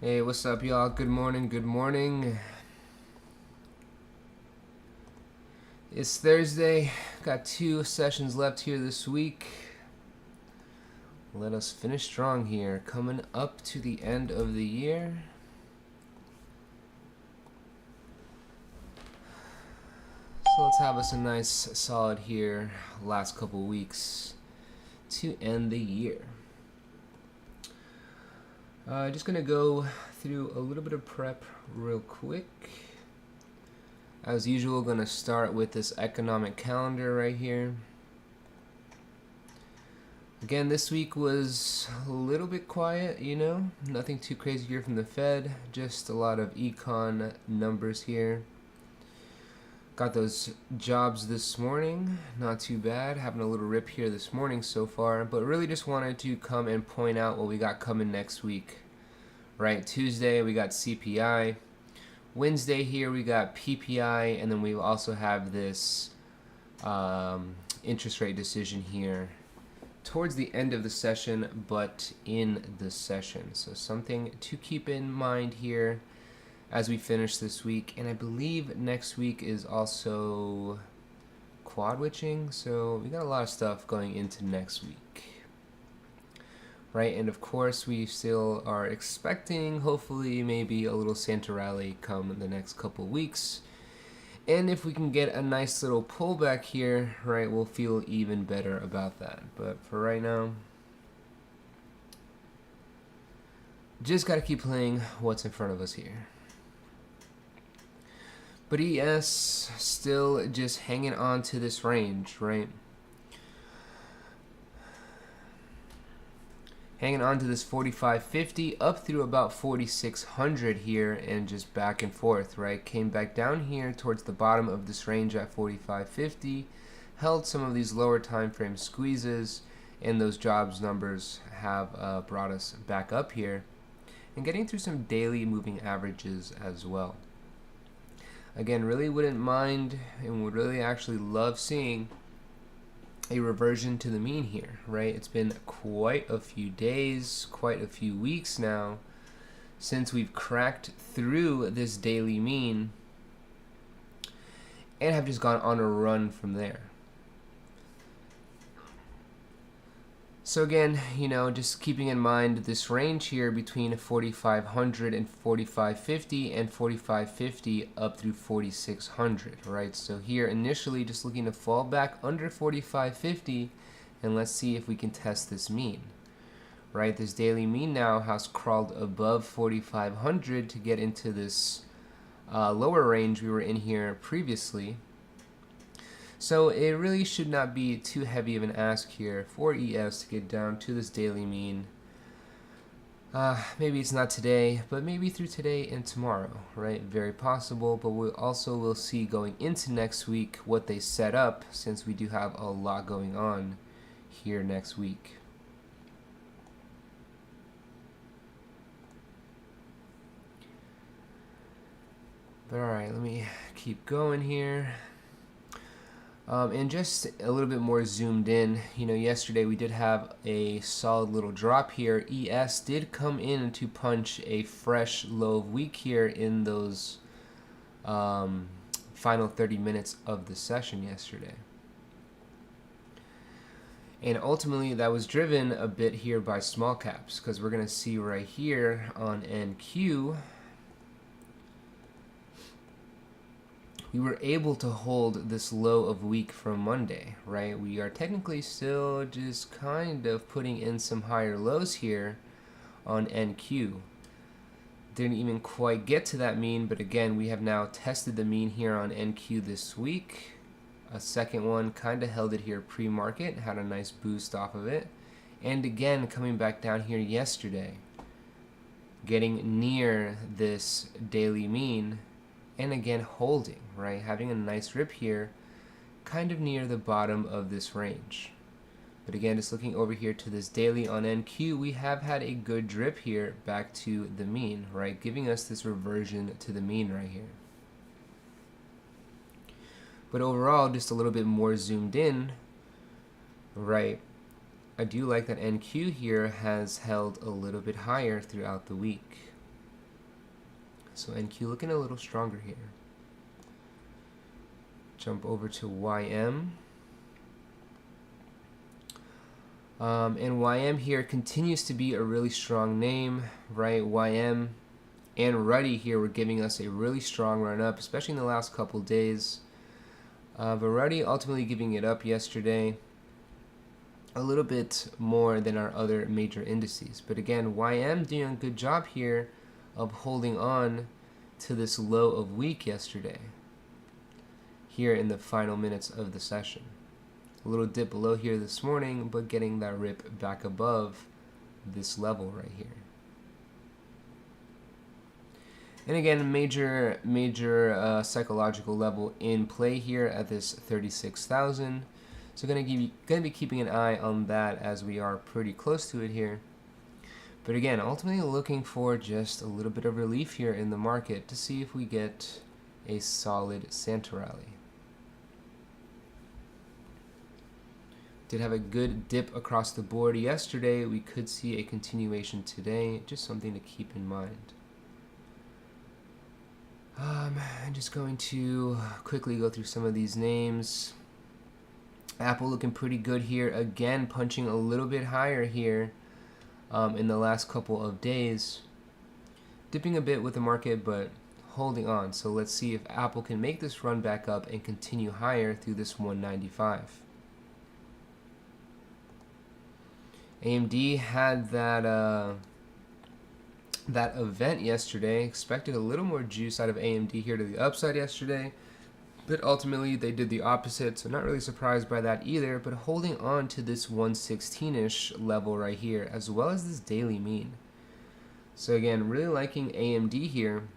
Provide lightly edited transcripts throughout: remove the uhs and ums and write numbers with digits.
Hey, what's up, y'all? Good morning, good morning. It's Thursday. Got 2 sessions left here this week. Let us finish strong here. Coming up to the end of the year. So let's have us a nice solid here last couple weeks to end the year. Just gonna go through a little bit of prep real quick. As usual, gonna start with this economic calendar right here. Again, this week was a little bit quiet, nothing too crazy here from the Fed, just a lot of econ numbers here. Got those jobs this morning, not too bad, having a little rip here this morning so far, but really just wanted to come and point out what we got coming next week. Right, Tuesday we got CPI, Wednesday here we got PPI, and then we also have this interest rate decision here towards the end of the session, but in the session. So something to keep in mind here as we finish this week. And I believe next week is also quad witching, so we got a lot of stuff going into next week. Right, and of course we still are expecting, hopefully, maybe a little Santa rally come in the next couple weeks. And if we can get a nice little pullback here, right, we'll feel even better about that. But for right now, just got to keep playing what's in front of us here. But ES still just hanging on to this range, right? Hanging on to this 45.50 up through about 4600 here and just back and forth, right? Came back down here towards the bottom of this range at 45.50, held some of these lower time frame squeezes, and those jobs numbers have brought us back up here and getting through some daily moving averages as well. Again, really wouldn't mind and would really actually love seeing a reversion to the mean here, right? It's been quite a few days, quite a few weeks now since we've cracked through this daily mean and have just gone on a run from there. So again, just keeping in mind this range here between 4,500 and 4,550 and 4,550 up through 4,600, right? So here initially just looking to fall back under 4,550 and let's see if we can test this mean, right? This daily mean now has crawled above 4,500 to get into this lower range we were in here previously. So it really should not be too heavy of an ask here for ES to get down to this daily mean. Maybe it's not today, but maybe through today and tomorrow, right? Very possible, but we also will see going into next week what they set up, since we do have a lot going on here next week. But alright, let me keep going here. And just a little bit more zoomed in, yesterday we did have a solid little drop here. ES did come in to punch a fresh low of week here in those final 30 minutes of the session yesterday. And ultimately that was driven a bit here by small caps, because we're going to see right here on NQ, we were able to hold this low of week from Monday, right? We are technically still just kind of putting in some higher lows here on NQ. Didn't even quite get to that mean, but again, we have now tested the mean here on NQ this week. A second one kind of held it here pre-market, had a nice boost off of it. And again, coming back down here yesterday, getting near this daily mean, and again holding, right? Having a nice rip here, kind of near the bottom of this range. But again, just looking over here to this daily on NQ, we have had a good drip here back to the mean, right? Giving us this reversion to the mean right here. But overall, just a little bit more zoomed in, right? I do like that NQ here has held a little bit higher throughout the week. So NQ looking a little stronger here. Jump over to YM. And YM here continues to be a really strong name, right? YM and Ruddy here were giving us a really strong run up, especially in the last couple days. But Ruddy ultimately giving it up yesterday a little bit more than our other major indices. But again, YM doing a good job here of holding on to this low of week yesterday here in the final minutes of the session. A little dip below here this morning, but getting that rip back above this level right here. And again, major psychological level in play here at this 36,000. So gonna be keeping an eye on that as we are pretty close to it here. But again, ultimately looking for just a little bit of relief here in the market to see if we get a solid Santa rally. Did have a good dip across the board yesterday. We could see a continuation today. Just something to keep in mind. I'm just going to quickly go through some of these names. Apple looking pretty good here. Again, punching a little bit higher here in the last couple of days. Dipping a bit with the market, but holding on. So let's see if Apple can make this run back up and continue higher through this 195. AMD had that event yesterday. Expected a little more juice out of AMD here to the upside yesterday, but ultimately they did the opposite, so not really surprised by that either, but holding on to this 116-ish level right here, as well as this daily mean. So again, really liking AMD here.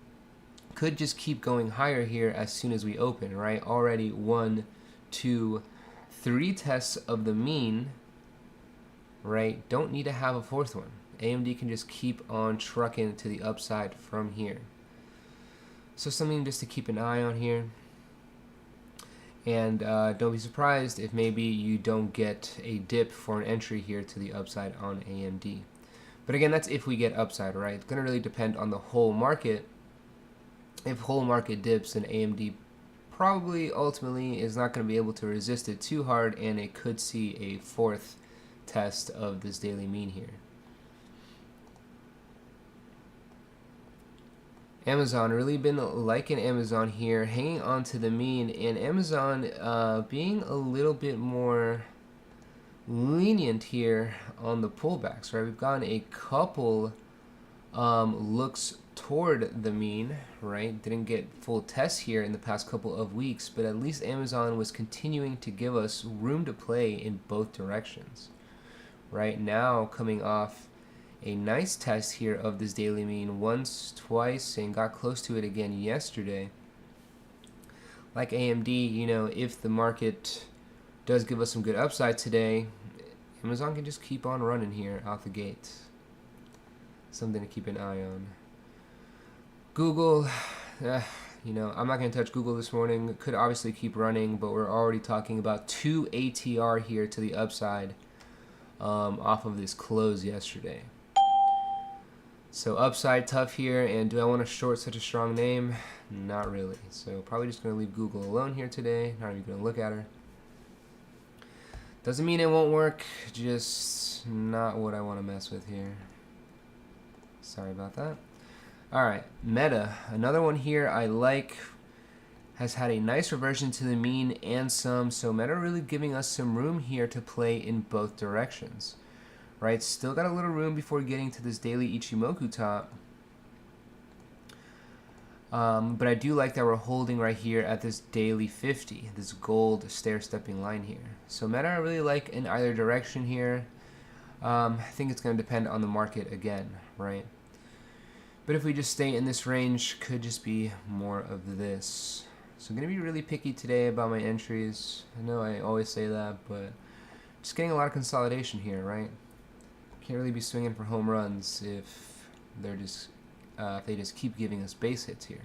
Could just keep going higher here as soon as we open, right? Already 1, 2, 3 tests of the mean, right? Don't need to have a fourth one. AMD can just keep on trucking to the upside from here. So something just to keep an eye on here. And don't be surprised if maybe you don't get a dip for an entry here to the upside on AMD. But again, that's if we get upside, right? It's going to really depend on the whole market. If whole market dips, then AMD probably ultimately is not going to be able to resist it too hard, and it could see a fourth test of this daily mean here. Amazon, really been liking Amazon here, hanging on to the mean, and Amazon being a little bit more lenient here on the pullbacks, right? We've gotten a couple looks toward the mean, right? Didn't get full tests here in the past couple of weeks, but at least Amazon was continuing to give us room to play in both directions. Right now, coming off a nice test here of this daily mean once, twice, and got close to it again yesterday. Like AMD, you know, if the market does give us some good upside today, Amazon can just keep on running here out the gate. Something to keep an eye on. Google, you know, I'm not going to touch Google this morning. Could obviously keep running, but we're already talking about 2 ATR here to the upside off of this close yesterday. So upside tough here, and do I want to short such a strong name? Not really. So probably just going to leave Google alone here today. Not even going to look at her. Doesn't mean it won't work, just not what I want to mess with here. Sorry about that. Alright, Meta, another one here I like. Has had a nice reversion to the mean and some, so Meta really giving us some room here to play in both directions. Right, still got a little room before getting to this daily Ichimoku top. But I do like that we're holding right here at this daily 50, this gold stair-stepping line here. So Meta I really like in either direction here. I think it's going to depend on the market again, right? But if we just stay in this range, could just be more of this. So I'm going to be really picky today about my entries. I know I always say that, but just getting a lot of consolidation here, right? Can't really be swinging for home runs if they're just if they just keep giving us base hits here.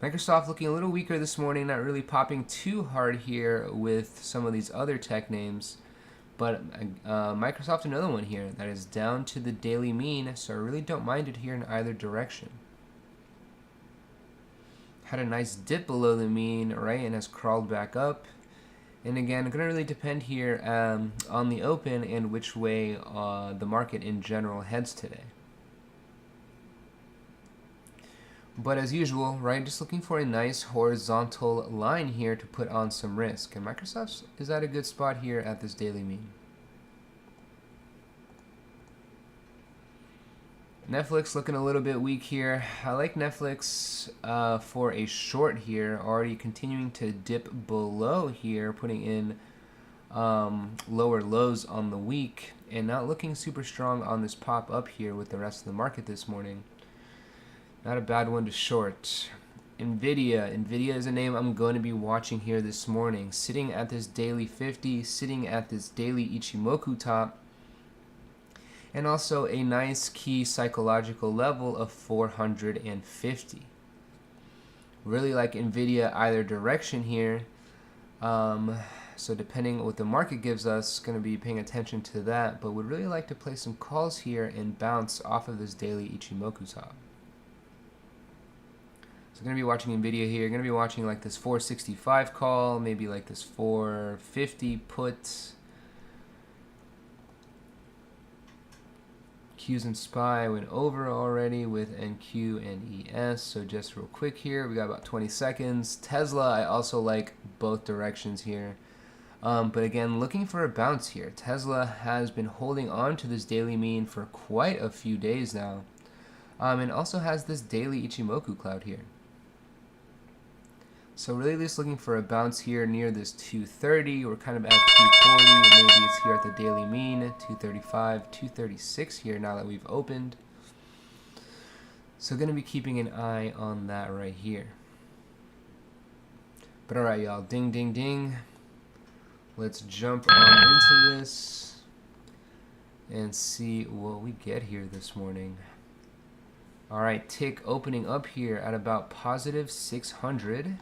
Microsoft looking a little weaker this morning, not really popping too hard here with some of these other tech names, But Microsoft, another one here that is down to the daily mean, so I really don't mind it here in either direction. Had a nice dip below the mean, right, and has crawled back up. And again, going to really depend here on the open and which way the market in general heads today. But as usual, right, just looking for a nice horizontal line here to put on some risk. And Microsoft is at a good spot here at this daily mean. Netflix looking a little bit weak here. I like Netflix for a short here, already continuing to dip below here, putting in lower lows on the week, and not looking super strong on this pop up here with the rest of the market this morning. Not a bad one to short. NVIDIA is a name I'm going to be watching here this morning. Sitting at this daily 50, sitting at this daily Ichimoku top, and also a nice key psychological level of 450. Really like NVIDIA either direction here. So depending on what the market gives us, going to be paying attention to that, but would really like to play some calls here and bounce off of this daily Ichimoku top. So going to be watching NVIDIA here. Going to be watching like this 465 call, maybe like this 450 put. Qs and SPY went over already with NQ and ES. So just real quick here, we got about 20 seconds. Tesla, I also like both directions here. But again, looking for a bounce here. Tesla has been holding on to this daily mean for quite a few days now. And also has this daily Ichimoku cloud here. So really just looking for a bounce here near this 230. We're kind of at 240. Maybe it's here at the daily mean. 235, 236 here now that we've opened. So going to be keeping an eye on that right here. But alright, y'all. Ding, ding, ding. Let's jump on into this and see what we get here this morning. Alright, tick opening up here at about positive 600.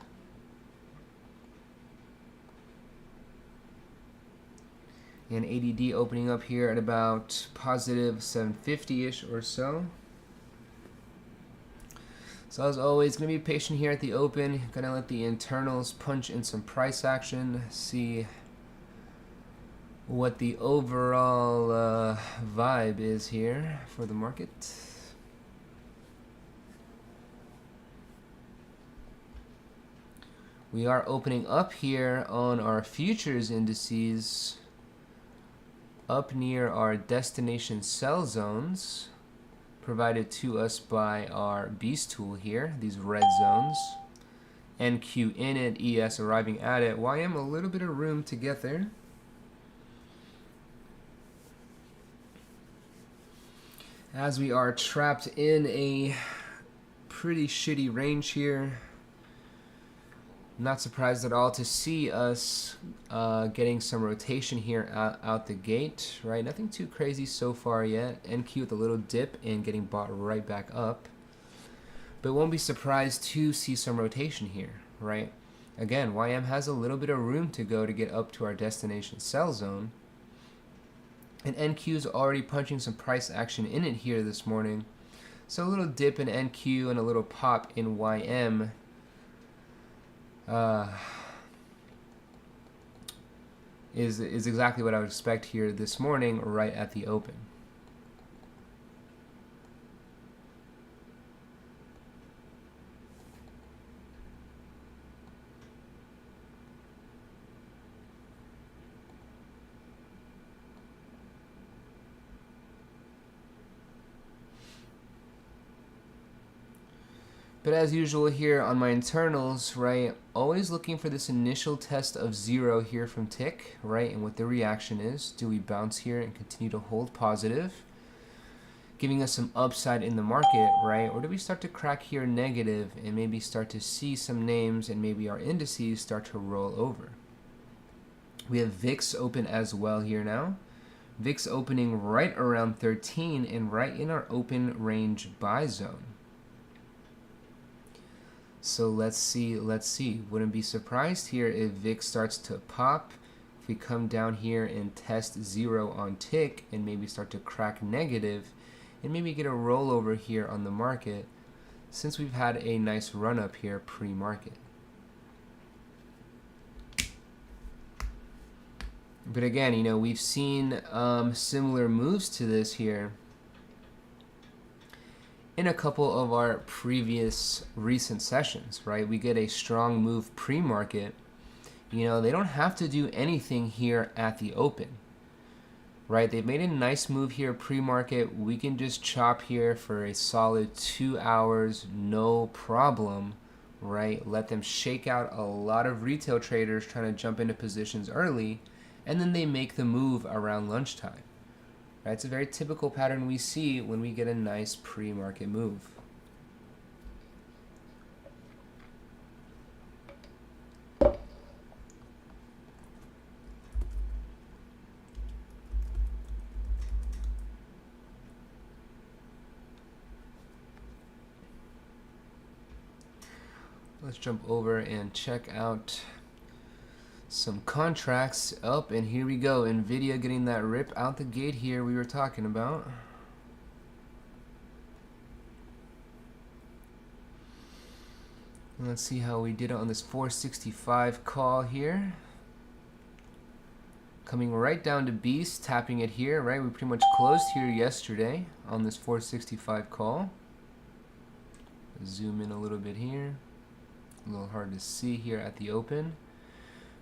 And ADD opening up here at about positive 750-ish or so. So as always, going to be patient here at the open. Going to let the internals punch in some price action. See what the overall vibe is here for the market. We are opening up here on our futures indices up near our destination sell zones provided to us by our beast tool here, these red zones. NQ in it, ES arriving at it. YM a little bit of room to get there. As we are trapped in a pretty shitty range here. Not surprised at all to see us getting some rotation here out the gate, right? Nothing too crazy so far yet. NQ with a little dip and getting bought right back up. But won't be surprised to see some rotation here, right? Again, YM has a little bit of room to go to get up to our destination sell zone. And NQ is already punching some price action in it here this morning. So a little dip in NQ and a little pop in YM. Is exactly what I would expect here this morning right at the open. But as usual here on my internals, right, always looking for this initial test of 0 here from tick, right, and what the reaction is. Do we bounce here and continue to hold positive, giving us some upside in the market, right, or do we start to crack here negative and maybe start to see some names and maybe our indices start to roll over? We have VIX open as well here now. VIX opening right around 13 and right in our open range buy zone. So let's see. Wouldn't be surprised here if VIX starts to pop we come down here and test 0 on tick and maybe start to crack negative and maybe get a rollover here on the market, since we've had a nice run up here pre-market. But again, you know, we've seen similar moves to this here in a couple of our previous recent sessions, right? We get a strong move pre-market. You know, they don't have to do anything here at the open, right? They've made a nice move here pre-market. We can just chop here for a solid 2 hours, no problem, right? Let them shake out a lot of retail traders trying to jump into positions early, and then they make the move around lunchtime. Right? It's a very typical pattern we see when we get a nice pre-market move. Let's jump over and check out some contracts up, and here we go. NVIDIA getting that rip out the gate here we were talking about. And let's see how we did on this 465 call here. Coming right down to beast, tapping it here, right? We pretty much closed here yesterday on this 465 call. Zoom in a little bit here. A little hard to see here at the open.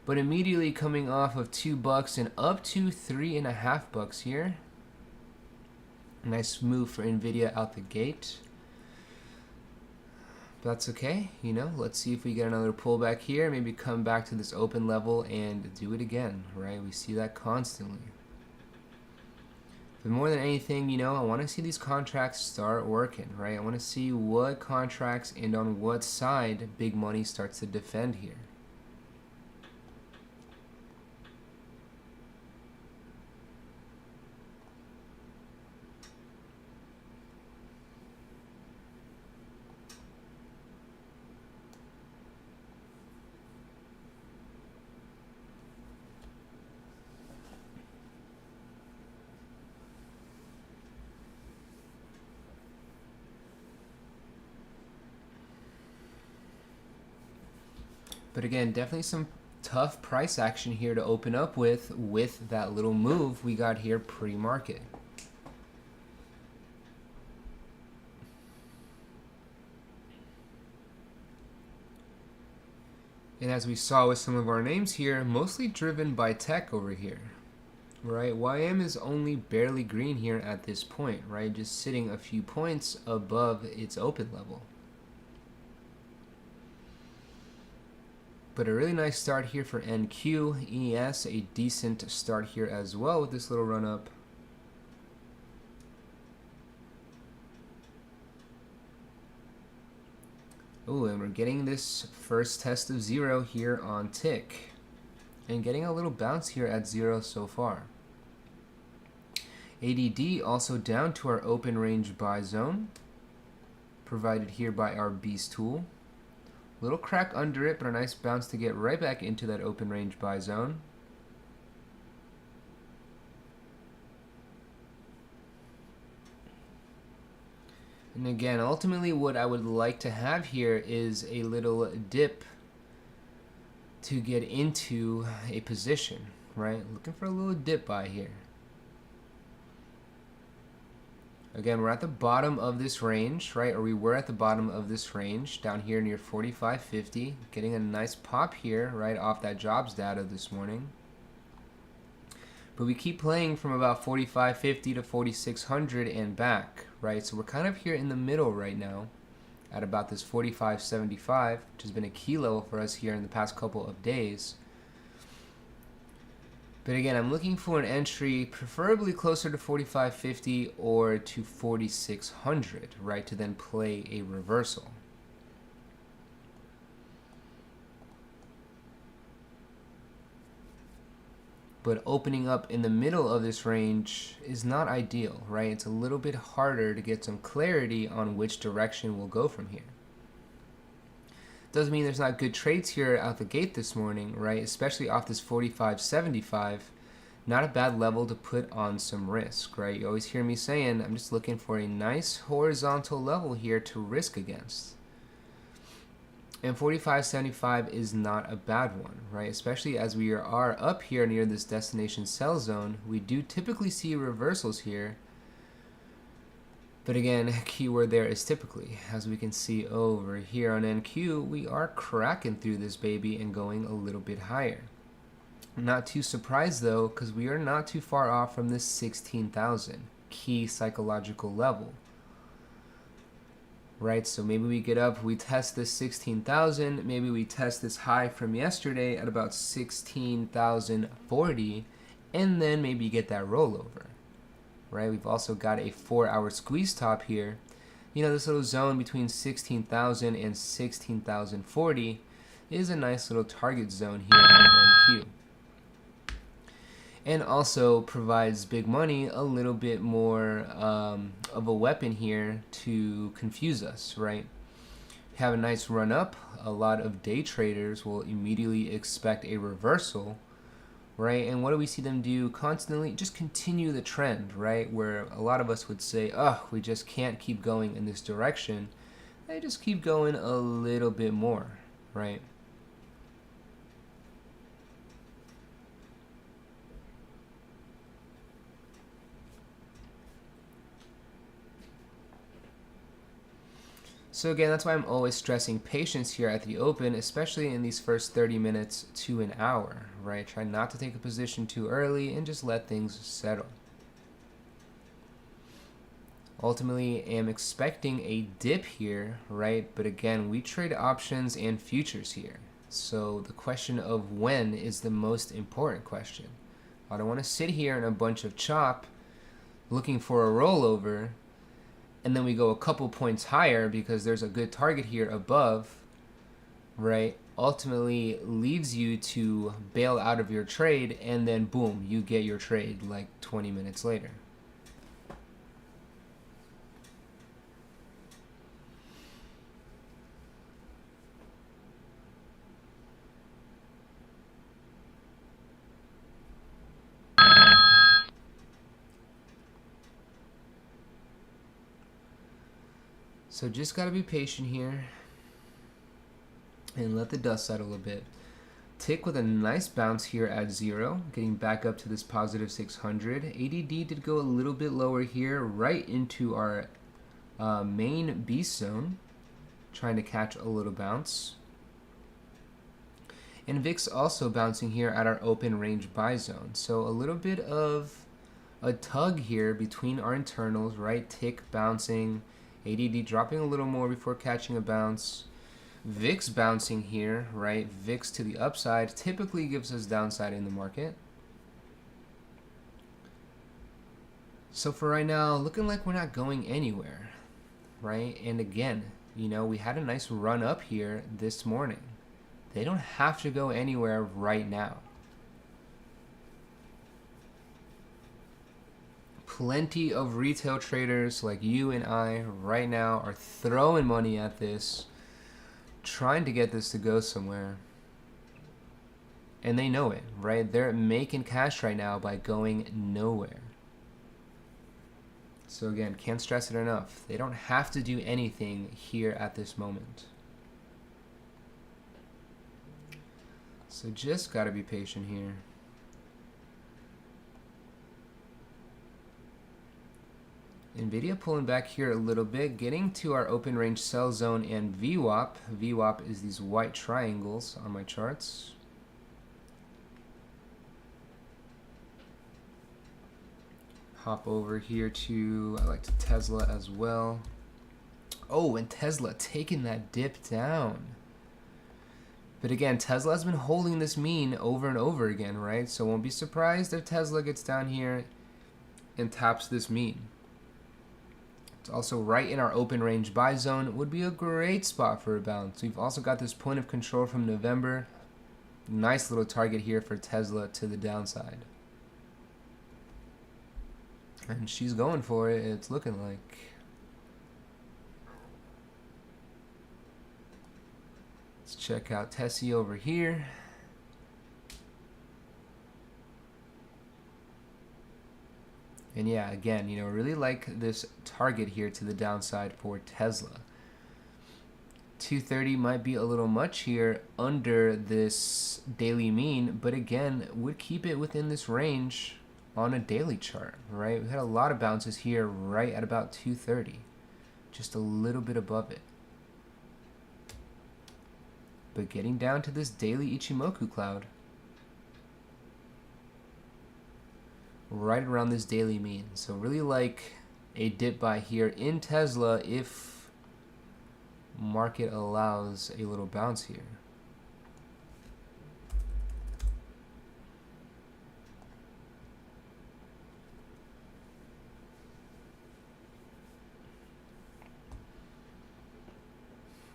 But immediately coming off of $2 and up to $3.50 here. Nice move for NVIDIA out the gate. But that's okay, you know. Let's see if we get another pullback here. Maybe come back to this open level and do it again, right? We see that constantly. But more than anything, you know, I want to see these contracts start working, right? I want to see what contracts and on what side big money starts to defend here. But again, definitely some tough price action here to open up with that little move we got here pre-market. And as we saw with some of our names here, mostly driven by tech over here, right? YM is only barely green here at this point, right? Just sitting a few points above its open level. But a really nice start here for NQ. ES, a decent start here as well with this little run up. Oh, and we're getting this first test of 0 here on tick. And getting a little bounce here at 0 so far. ADD also down to our open range buy zone, provided here by our beast tool. Little crack under it, but a nice bounce to get right back into that open range buy zone. And again, ultimately what I would like to have here is a little dip to get into a position, right? Looking for a little dip buy here. Again, we're at the bottom of this range, right? Or we were at the bottom of this range down here near 45.50. Getting a nice pop here, right, off that jobs data this morning. But we keep playing from about 45.50 to 4600 and back, right? So we're kind of here in the middle right now at about this 45.75, which has been a key level for us here in the past couple of days. But again, I'm looking for an entry preferably closer to 45.50 or to 4600, right, to then play a reversal. But opening up in the middle of this range is not ideal, right? It's a little bit harder to get some clarity on which direction we'll go from here. Doesn't mean there's not good trades here out the gate this morning, right? Especially off this 45.75. Not a bad level to put on some risk, right? You always hear me saying, I'm just looking for a nice horizontal level here to risk against. And 45.75 is not a bad one, right? Especially as we are up here near this destination sell zone. We do typically see reversals here. But again, keyword there is typically. As we can see over here on NQ, we are cracking through this baby and going a little bit higher. Not too surprised though, because we are not too far off from this 16,000 key psychological level. Right, so maybe we get up, we test this 16,000, maybe we test this high from yesterday at about 16,040, and then maybe get that rollover. Right, we've also got a 4-hour squeeze top here. You know, this little zone between 16,000 and 16,040 is a nice little target zone here from NQ. And also provides big money a little bit more of a weapon here to confuse us, right? Have a nice run up. A lot of day traders will immediately expect a reversal, right? And what do we see them do constantly? Just continue the trend, right? Where a lot of us would say, oh, we just can't keep going in this direction. They just keep going a little bit more, right? So again, that's why I'm always stressing patience here at the open, especially in these first 30 minutes to an hour, right? Try not to take a position too early and just let things settle. Ultimately, I'm expecting a dip here, right? But again, we trade options and futures here. So the question of when is the most important question. I don't want to sit here in a bunch of chop looking for a rollover, and then we go a couple points higher because there's a good target here above, right? Ultimately leaves you to bail out of your trade, and then boom, you get your trade like 20 minutes later. So just got to be patient here and let the dust settle a bit. Tick with a nice bounce here at 0, getting back up to this positive 600. ADD did go a little bit lower here, right into our main beast zone, trying to catch a little bounce. And VIX also bouncing here at our open range buy zone. So a little bit of a tug here between our internals, right? Tick bouncing, ADD dropping a little more before catching a bounce. VIX bouncing here, right? VIX to the upside typically gives us downside in the market. So for right now, looking like we're not going anywhere, right? And again, you know, we had a nice run up here this morning. They don't have to go anywhere right now. Plenty of retail traders like you and I right now are throwing money at this, trying to get this to go somewhere. And they know it, right? They're making cash right now by going nowhere. So again, can't stress it enough. They don't have to do anything here at this moment. So just gotta be patient here. NVIDIA pulling back here a little bit, getting to our open range sell zone and VWAP. VWAP is these white triangles on my charts. Hop over here to, I like to Tesla as well. Oh, and Tesla taking that dip down. But again, Tesla has been holding this mean over and over again, right? So won't be surprised if Tesla gets down here and taps this mean. It's also right in our open range buy zone. It would be a great spot for a bounce. We've also got this point of control from November. Nice little target here for Tesla to the downside. And she's going for it, it's looking like. Let's check out Tessie over here. And yeah, again, you know, really like this target here to the downside for Tesla. 230 might be a little much here under this daily mean, but again, would keep it within this range on a daily chart, right? We had a lot of bounces here right at about 230, just a little bit above it. But getting down to this daily Ichimoku cloud, right around this daily mean. So really like a dip buy here in Tesla if market allows a little bounce here.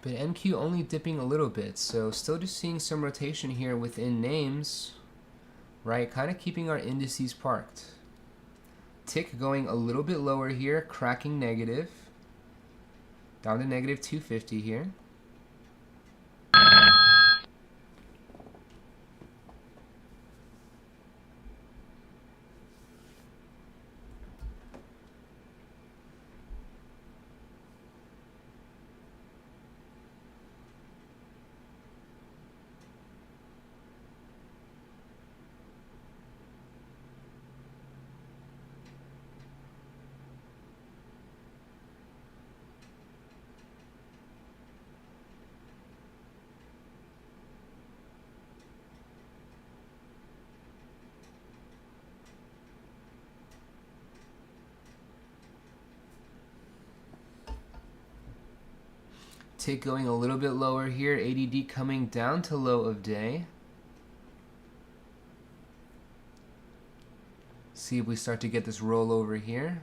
But NQ only dipping a little bit, so still just seeing some rotation here within names, right? Kind of keeping our indices parked. Tick going a little bit lower here, cracking negative. Down to negative 250 here. Tick going a little bit lower here. ADD coming down to low of day. See if we start to get this rollover here.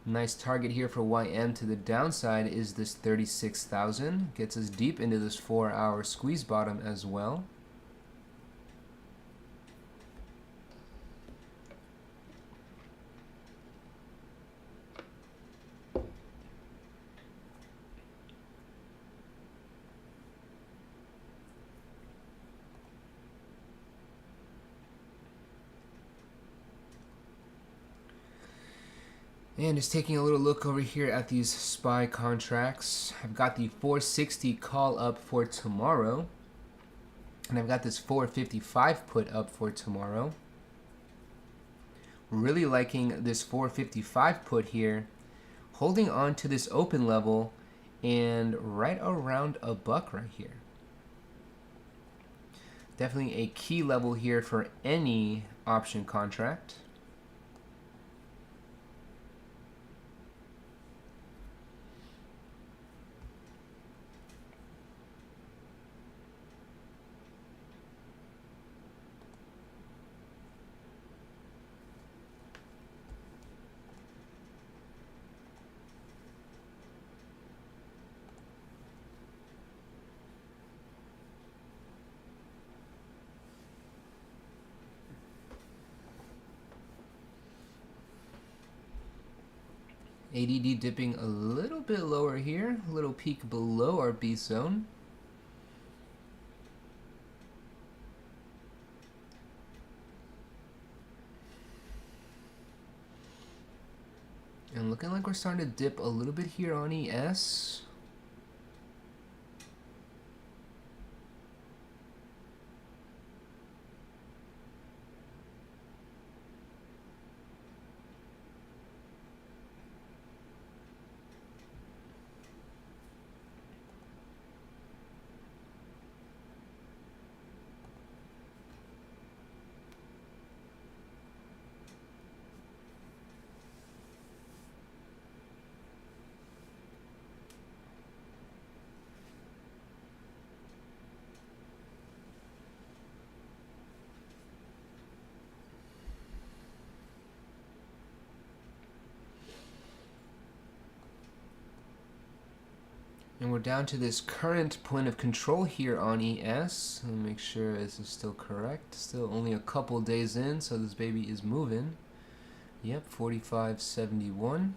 Nice target here for YM to the downside is this 36,000. Gets us deep into this 4-hour squeeze bottom as well. And just taking a little look over here at these SPY contracts. I've got the 460 call up for tomorrow. And I've got this 455 put up for tomorrow. Really liking this 455 put here. Holding on to this open level and right around a buck right here. Definitely a key level here for any option contract. ADD dipping a little bit lower here, a little peak below our B zone. And looking like we're starting to dip a little bit here on ES. And we're down to this current point of control here on ES. Let me make sure this is still correct. Still only a couple days in, so this baby is moving. Yep, 45.71.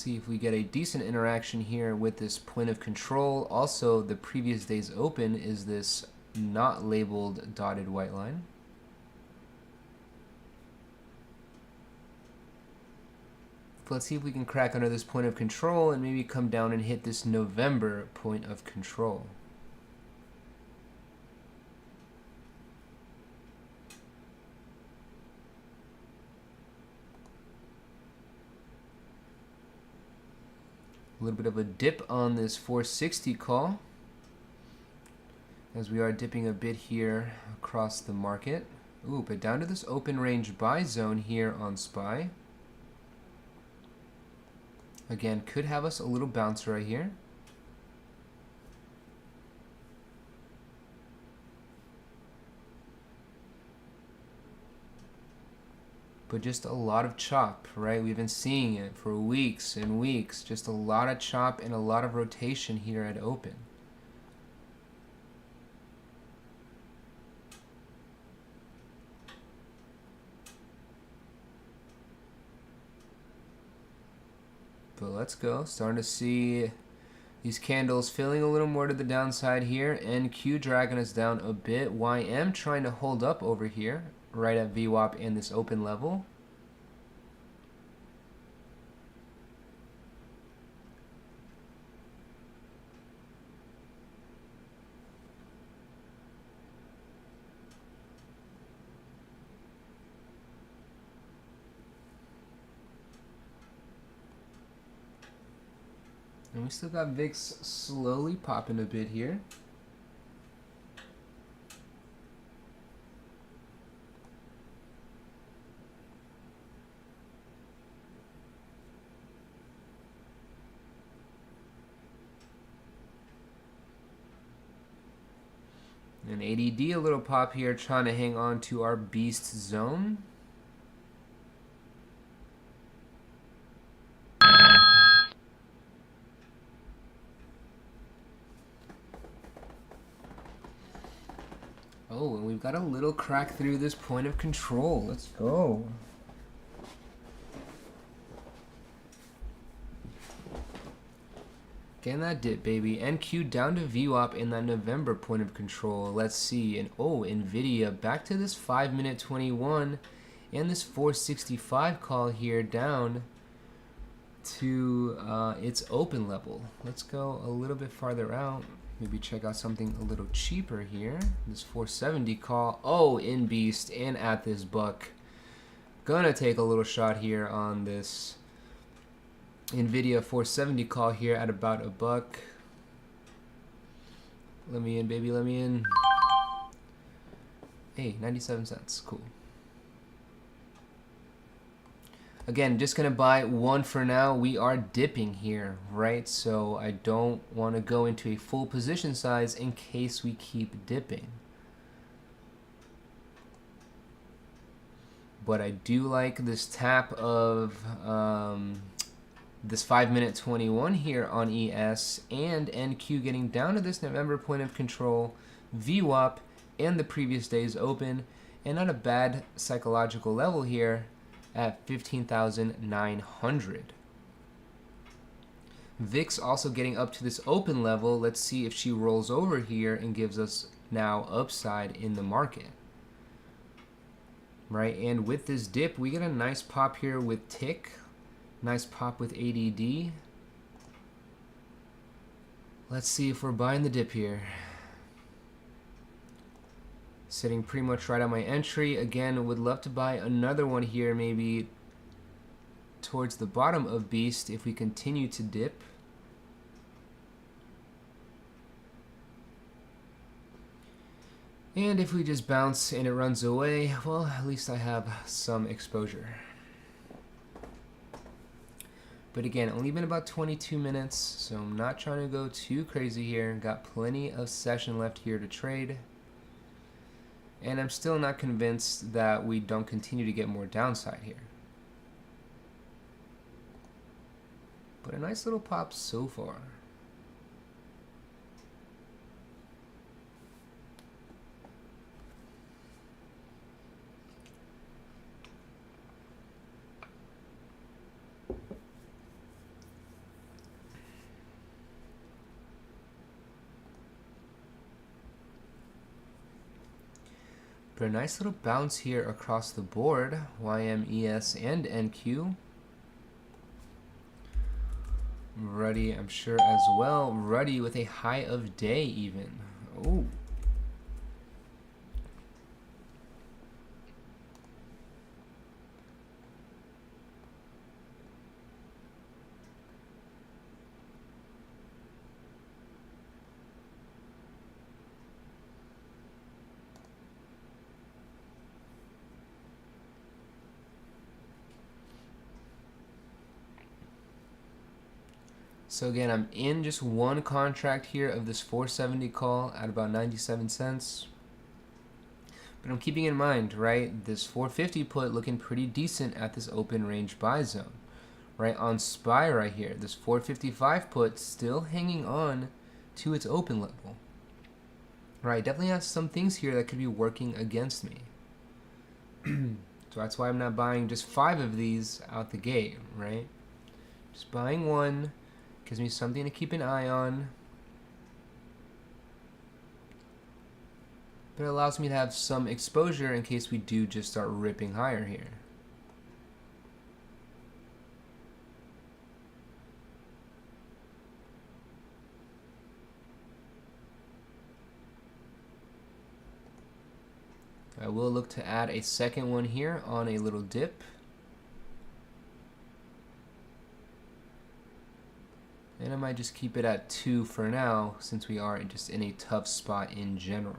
see if we get a decent interaction here with this point of control. Also, the previous day's open is this not labeled dotted white line. Let's see if we can crack under this point of control and maybe come down and hit this November point of control. A little bit of a dip on this 460 call, as we are dipping a bit here across the market. Ooh, but down to this open range buy zone here on SPY. Again, could have us a little bounce right here. But just a lot of chop, right? We've been seeing it for weeks and weeks. Just a lot of chop and a lot of rotation here at open. But let's go. Starting to see these candles filling a little more to the downside here. NQ dragging us down a bit. YM trying to hold up over here, right at VWAP and this open level. And we still got VIX slowly popping a bit here. And ADD a little pop here, trying to hang on to our beast zone. Oh, and we've got a little crack through this point of control. Let's go. Getting that dip, baby. NQ down to VWAP in that November point of control. Let's see. And oh, NVIDIA back to this 5-minute 21 and this 465 call here down to its open level. Let's go a little bit farther out. Maybe check out something a little cheaper here. This 470 call. Oh, in beast and at this buck. Gonna take a little shot here on this NVIDIA 470 call here at about a buck. Let me in, baby, let me in. Hey, 97 cents, cool. Again, just gonna buy one for now. We are dipping here, right? So I don't want to go into a full position size in case we keep dipping. But I do like this tap of this 5-minute 21 here on ES and NQ getting down to this November point of control, VWAP and the previous day's open, and not a bad psychological level here at 15,900. VIX also getting up to this open level. Let's see if she rolls over here and gives us now upside in the market. Right, and with this dip, we get a nice pop here with tick. Nice pop with ADD. Let's see if we're buying the dip here. Sitting pretty much right on my entry. Again, would love to buy another one here, maybe towards the bottom of beast if we continue to dip. And if we just bounce and it runs away, well, at least I have some exposure. But again, only been about 22 minutes, so I'm not trying to go too crazy here. Got plenty of session left here to trade. And I'm still not convinced that we don't continue to get more downside here. But a nice little pop so far. But a nice little bounce here across the board, YMES and NQ. Ruddy, I'm sure as well. Ruddy with a high of day even. Oh. So again, I'm in just one contract here of this 470 call at about 97 cents. But I'm keeping in mind, right, this 450 put looking pretty decent at this open range buy zone. Right, on SPY right here, this 455 put still hanging on to its open level. Right, definitely has some things here that could be working against me. So that's why I'm not buying just 5 of these out the gate, right? Just buying one. Gives me something to keep an eye on. But it allows me to have some exposure in case we do just start ripping higher here. I will look to add a second one here on a little dip. And I might just keep it at 2 for now, since we are just in a tough spot in general.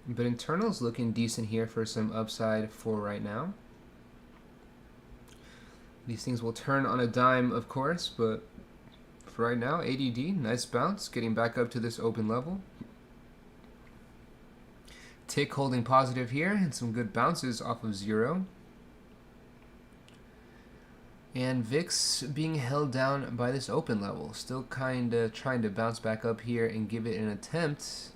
But internal's looking decent here for some upside for right now. These things will turn on a dime, of course, but for right now, ADD, nice bounce, getting back up to this open level. Tick holding positive here, and some good bounces off of 0. And VIX being held down by this open level. Still kind of trying to bounce back up here and give it an attempt.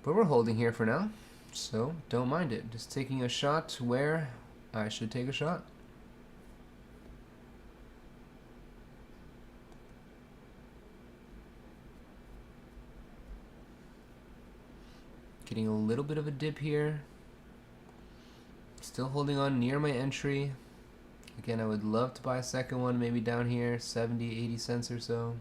But we're holding here for now, so don't mind it. Just taking a shot where I should take a shot. Getting a little bit of a dip here. Still holding on near my entry. Again, I would love to buy a second one, maybe down here, 70, 80 cents or so.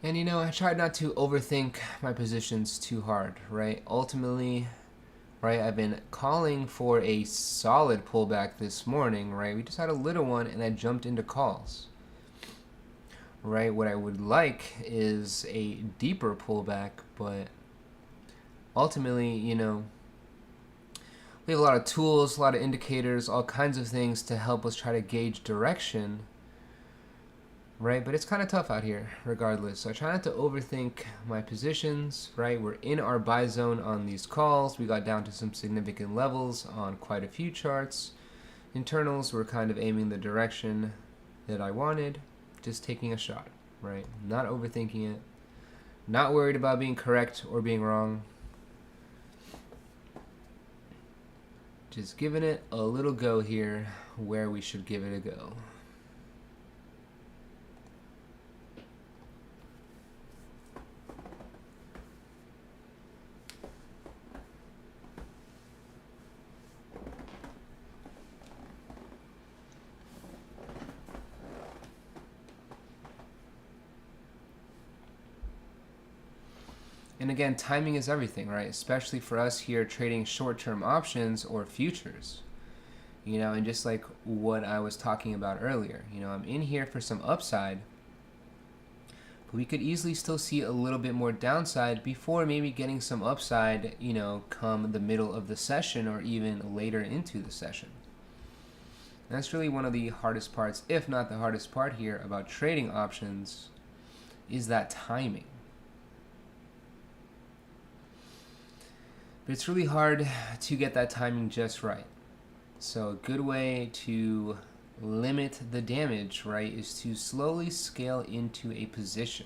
And you know, I tried not to overthink my positions too hard, right? Ultimately, right, I've been calling for a solid pullback this morning, right? We just had a little one and I jumped into calls, right? What I would like is a deeper pullback, but ultimately, you know, we have a lot of tools, a lot of indicators, all kinds of things to help us try to gauge direction. Right, but it's kind of tough out here regardless. So I try not to overthink my positions, right? We're in our buy zone on these calls. We got down to some significant levels on quite a few charts. Internals, we're kind of aiming the direction that I wanted, just taking a shot, right? Not overthinking it, not worried about being correct or being wrong. Just giving it a little go here where we should give it a go. And again, timing is everything, right? Especially for us here trading short-term options or futures. You know, and just like what I was talking about earlier, you know, I'm in here for some upside, but we could easily still see a little bit more downside before maybe getting some upside, you know, come the middle of the session or even later into the session. And that's really one of the hardest parts, if not the hardest part here about trading options, is that timing. But it's really hard to get that timing just right. So a good way to limit the damage, right, is to slowly scale into a position,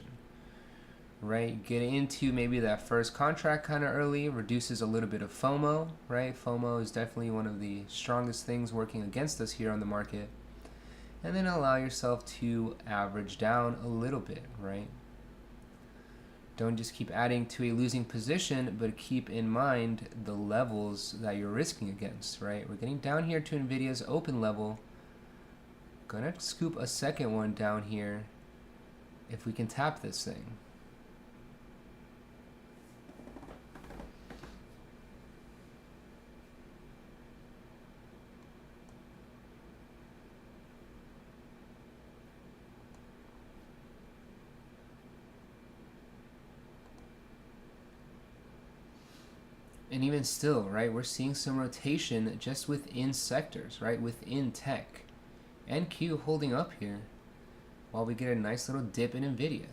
right? Get into maybe that first contract kind of early, reduces a little bit of FOMO, right? FOMO is definitely one of the strongest things working against us here on the market. And then allow yourself to average down a little bit, right? Don't just keep adding to a losing position, but keep in mind the levels that you're risking against, right? We're getting down here to NVIDIA's open level. Gonna scoop a second one down here if we can tap this thing. And even still, right, we're seeing some rotation just within sectors, right, within tech. NQ holding up here while we get a nice little dip in NVIDIA.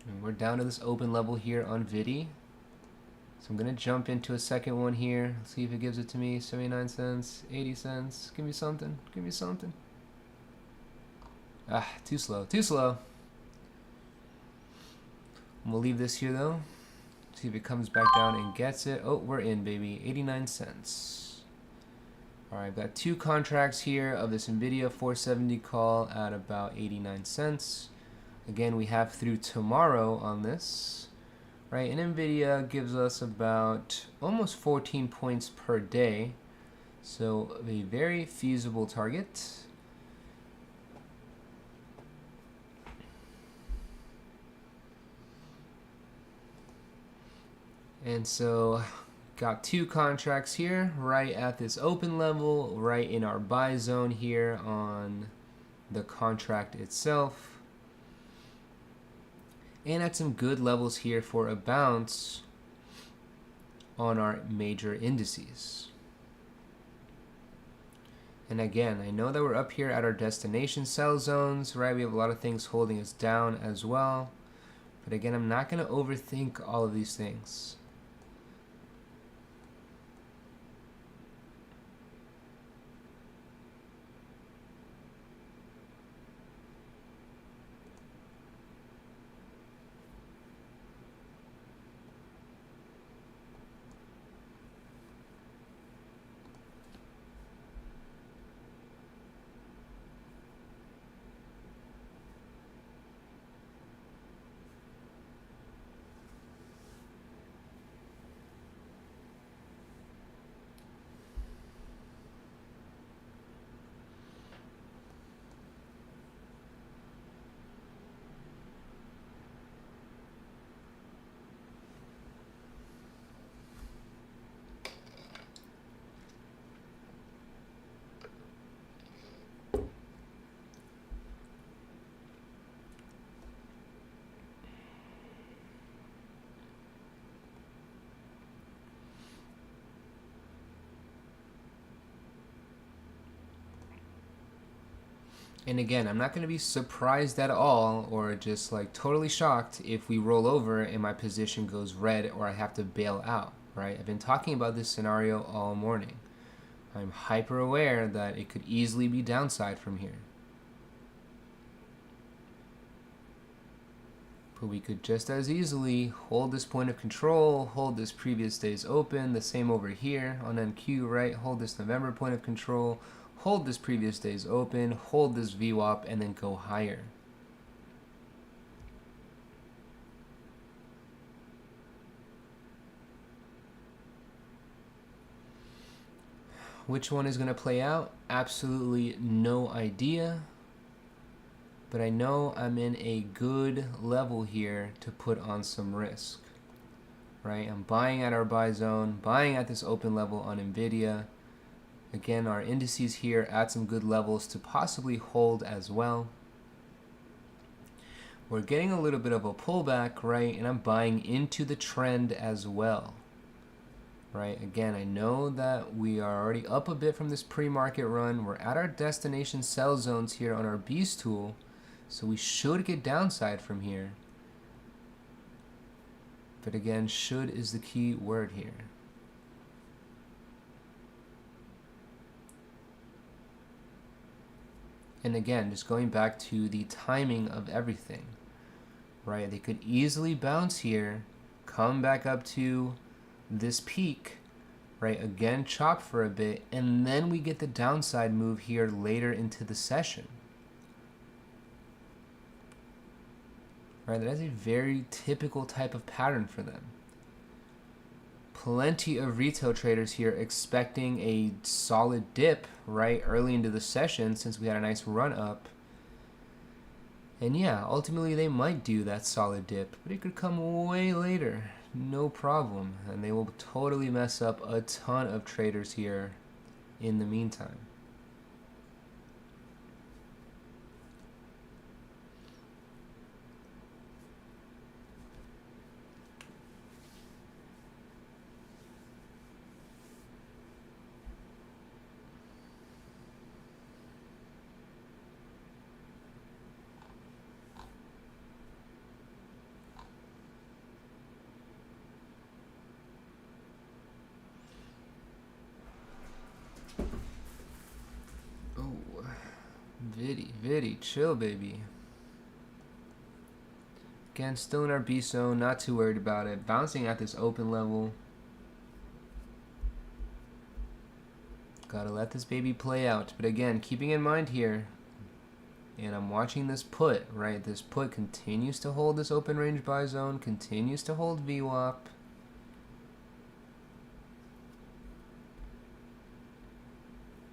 And we're down to this open level here on VIDI. So I'm going to jump into a second one here. See if it gives it to me. 79 cents, 80 cents. Give me something. Give me something. Ah, too slow. Too slow. We'll leave this here though. See if it comes back down and gets it. Oh, we're in, baby. 89 cents. Alright, I've got two contracts here of this NVIDIA 470 call at about 89 cents. Again, we have through tomorrow on this. Right, and NVIDIA gives us about almost 14 points per day. So a very feasible target. And so got two contracts here right at this open level, right in our buy zone here on the contract itself. And at some good levels here for a bounce on our major indices. And again, I know that we're up here at our destination sell zones, right? We have a lot of things holding us down as well. But again, I'm not going to overthink all of these things. And again, I'm not going to be surprised at all or just like totally shocked if we roll over and my position goes red or I have to bail out, right? I've been talking about this scenario all morning. I'm hyper aware that it could easily be downside from here. But we could just as easily hold this point of control, hold this previous day's open, the same over here on NQ, right? Hold this November point of control, hold this previous day's open, hold this VWAP, and then go higher. Which one is going to play out? Absolutely no idea. but I know I'm in a good level here to put on some risk, right? I'm buying at our buy zone, buying at this open level on NVDA. Again, our indices here at some good levels to possibly hold as well. We're getting a little bit of a pullback, right? And I'm buying into the trend as well, right? Again, I know that we are already up a bit from this pre-market run. We're at our destination sell zones here on our Beast tool, so we should get downside from here. But again, should is the key word here. And again, just going back to the timing of everything, right? They could easily bounce here, come back up to this peak, right? Again, chop for a bit, and then we get the downside move here later into the session. Right? That is a very typical type of pattern for them. Plenty of retail traders here expecting a solid dip right early into the session since we had a nice run up. And yeah, ultimately they might do that solid dip, but it could come way later, no problem. And they will totally mess up a ton of traders here in the meantime. Viddy, chill, baby. Again, still in our B zone, not too worried about it. Bouncing at this open level. Gotta let this baby play out. But again, keeping in mind here, and I'm watching this put, right? This put continues to hold this open range buy zone, continues to hold VWAP.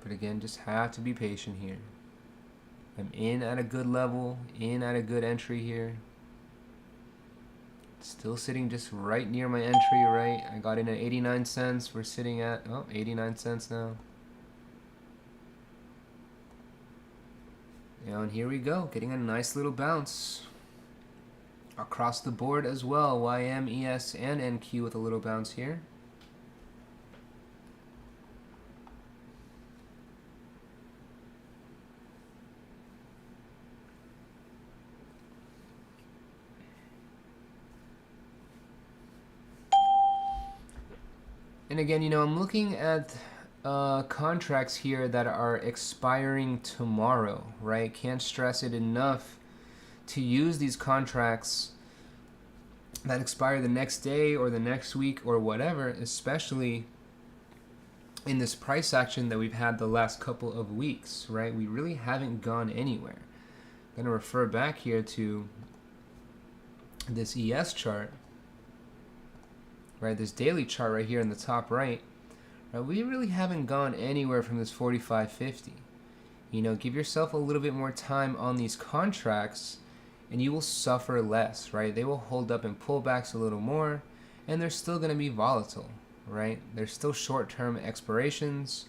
But again, just have to be patient here. I'm in at a good level, in at a good entry here. Still sitting just right near my entry, right? I got in at 89 cents. We're sitting at, 89 cents now. And here we go, getting a nice little bounce. Across the board as well, YM, ES, and NQ with a little bounce here. And again, you know, I'm looking at contracts here that are expiring tomorrow, right? Can't stress it enough to use these contracts that expire the next day or the next week or whatever, especially in this price action that we've had the last couple of weeks, right? We really haven't gone anywhere. I'm going to refer back here to this ES chart. Right, this daily chart right here in the top right, we really haven't gone anywhere from this 45.50. You know, give yourself a little bit more time on these contracts and you will suffer less, right? They will hold up in pullbacks a little more and they're still going to be volatile, right? They're still short-term expirations.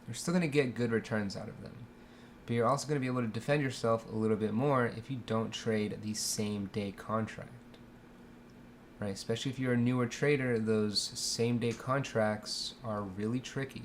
You're still going to get good returns out of them. But you're also going to be able to defend yourself a little bit more if you don't trade the same day contract. Right, especially if you're a newer trader, those same-day contracts are really tricky.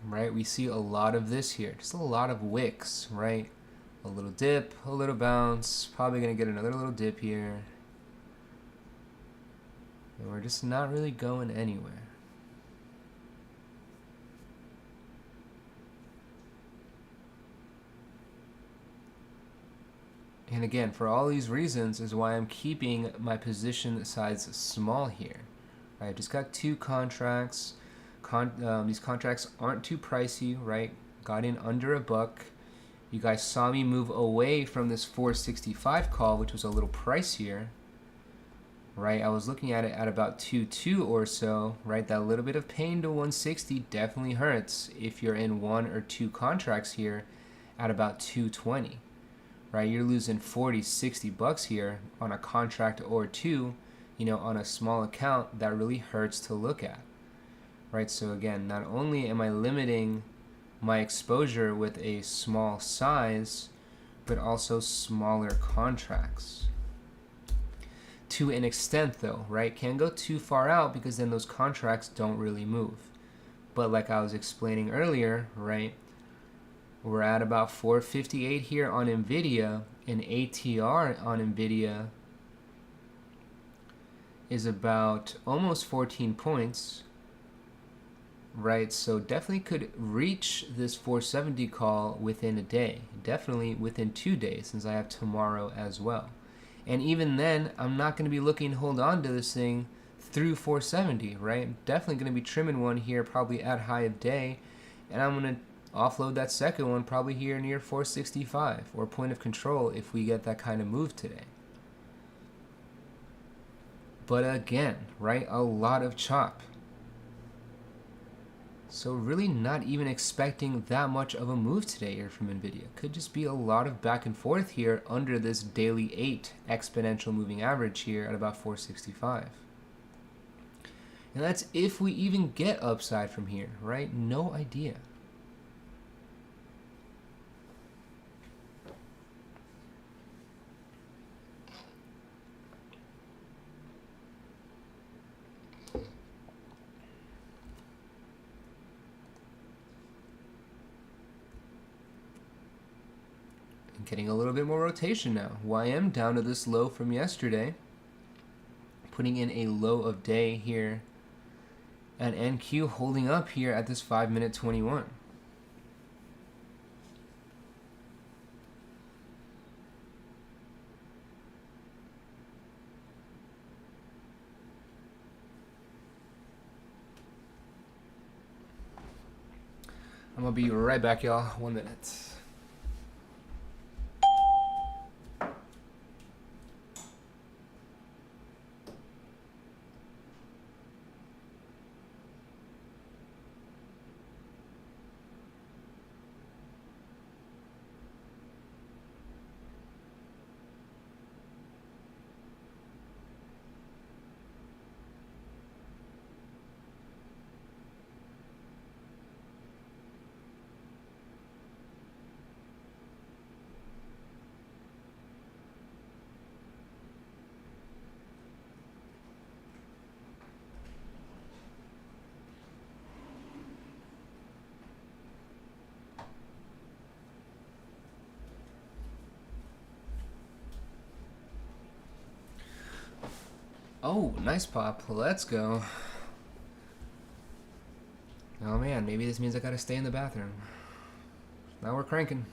Right, we see a lot of this here, just a lot of wicks, right? A little dip, a little bounce, probably gonna get another little dip here. And we're just not really going anywhere. And again, for all these reasons is why I'm keeping my position size small here. Right, just got two contracts. These contracts aren't too pricey, right? Got in under a buck. You guys saw me move away from this 465 call, which was a little pricier, right? I was looking at it at about 2.2 or so, right? That little bit of pain to 160 definitely hurts if you're in 1 or 2 contracts here at about 220, right? You're losing 40, 60 bucks here on a contract or 2, you know, on a small account. That really hurts to look at, right? So again, not only am I limiting my exposure with a small size, but also smaller contracts. To an extent though, right? Can't go too far out because then those contracts don't really move. But like I was explaining earlier, right? We're at about 458 here on NVDA, and ATR on NVIDIA is about almost 14 points. Right, so definitely could reach this 470 call within a day. Definitely within 2 days, since I have tomorrow as well. And even then, I'm not going to be looking to hold on to this thing through 470, right? Definitely going to be trimming one here probably at high of day. And I'm going to offload that second one probably here near 465 or point of control if we get that kind of move today. But again, right, a lot of chop. So really not even expecting that much of a move today here from NVIDIA. Could just be a lot of back and forth here under this daily 8 exponential moving average here at about 465. And that's if we even get upside from here, right? No idea. Getting a little bit more rotation now. YM down to this low from yesterday. Putting in a low of day here. And NQ holding up here at this 5-minute 21. I'm gonna be right back, y'all. 1 minute. Oh, nice pop. Let's go. Oh man, maybe this means I gotta stay in the bathroom. Now we're cranking.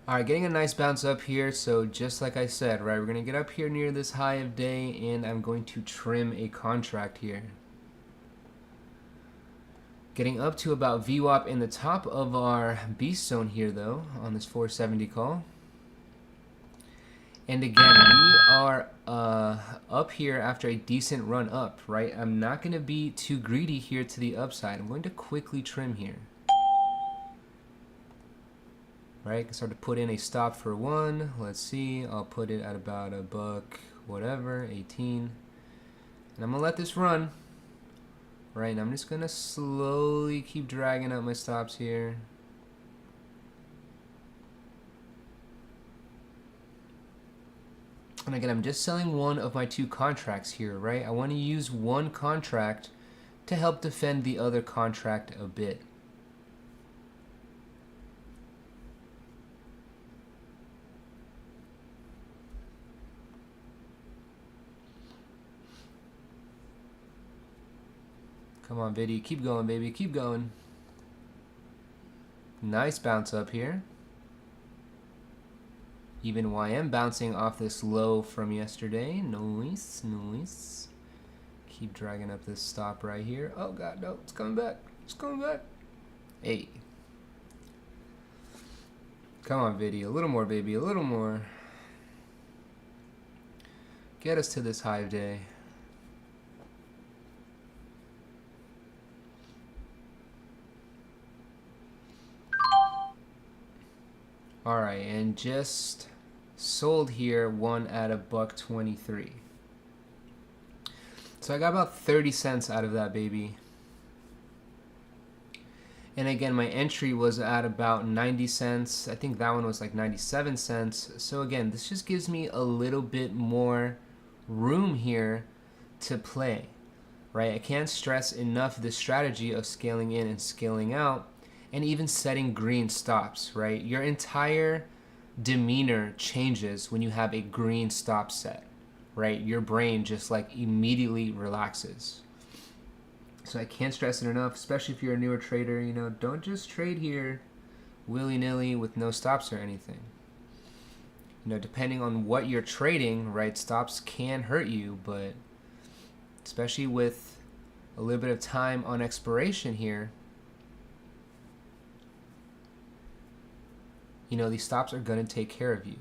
Alright, getting a nice bounce up here. So just like I said, right, we're gonna get up here near this high of day, and I'm going to trim a contract here. Getting up to about VWAP in the top of our beast zone here though, on this 470 call. And again, we are up here after a decent run up, right? I'm not going to be too greedy here to the upside. I'm going to quickly trim here. Right, I can start to put in a stop for 1. Let's see, I'll put it at about a buck, whatever, 18. And I'm going to let this run. Right, and I'm just going to slowly keep dragging up my stops here. And again, I'm just selling one of my 2 contracts here, right? I want to use one contract to help defend the other contract a bit. Come on, Viddy. Keep going, baby. Keep going. Nice bounce up here. Even YM bouncing off this low from yesterday. Nice, nice. Keep dragging up this stop right here. Oh God, no, it's coming back. It's coming back. Hey. Come on, video. A little more, baby. A little more. Get us to this high of day. All right, and just sold here one at $1.23. So I got about 30 cents out of that baby. And again, my entry was at about 90 cents. I think that one was like 97 cents. So again, this just gives me a little bit more room here to play, right? I can't stress enough the strategy of scaling in and scaling out, and even setting green stops, right? Your entire demeanor changes when you have a green stop set, right? Your brain just like immediately relaxes. So I can't stress it enough, especially if you're a newer trader, you know, don't just trade here willy-nilly with no stops or anything. You know, depending on what you're trading, right, stops can hurt you, but especially with a little bit of time on expiration here, you know, these stops are going to take care of you,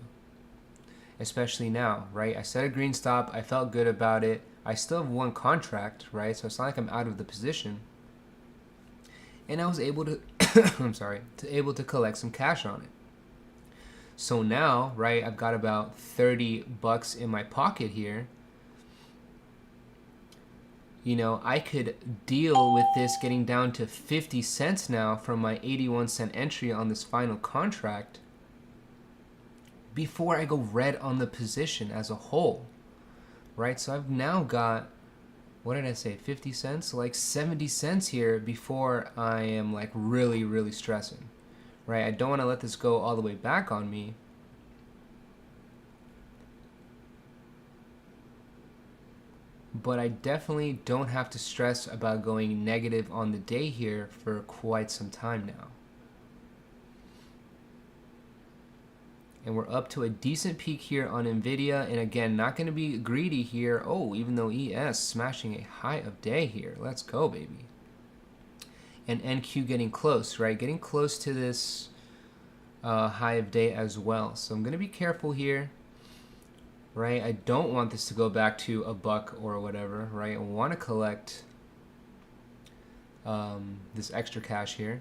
especially now, right? I set a green stop. I felt good about it. I still have one contract, right? So it's not like I'm out of the position. And I was able to, able to collect some cash on it. So now, right, I've got about 30 bucks in my pocket here. You know, I could deal with this getting down to 50 cents now from my 81-cent entry on this final contract before I go red on the position as a whole, right? So I've now got, what did I say, 50 cents? Like 70 cents here before I am like really, really stressing, right? I don't want to let this go all the way back on me. But I definitely don't have to stress about going negative on the day here for quite some time now. And we're up to a decent peak here on NVIDIA. And again, not going to be greedy here. Oh, even though ES smashing a high of day here. Let's go, baby. And NQ getting close, right? Getting close to this high of day as well. So I'm going to be careful here. Right, I don't want this to go back to a buck or whatever, right? I want to collect this extra cash here.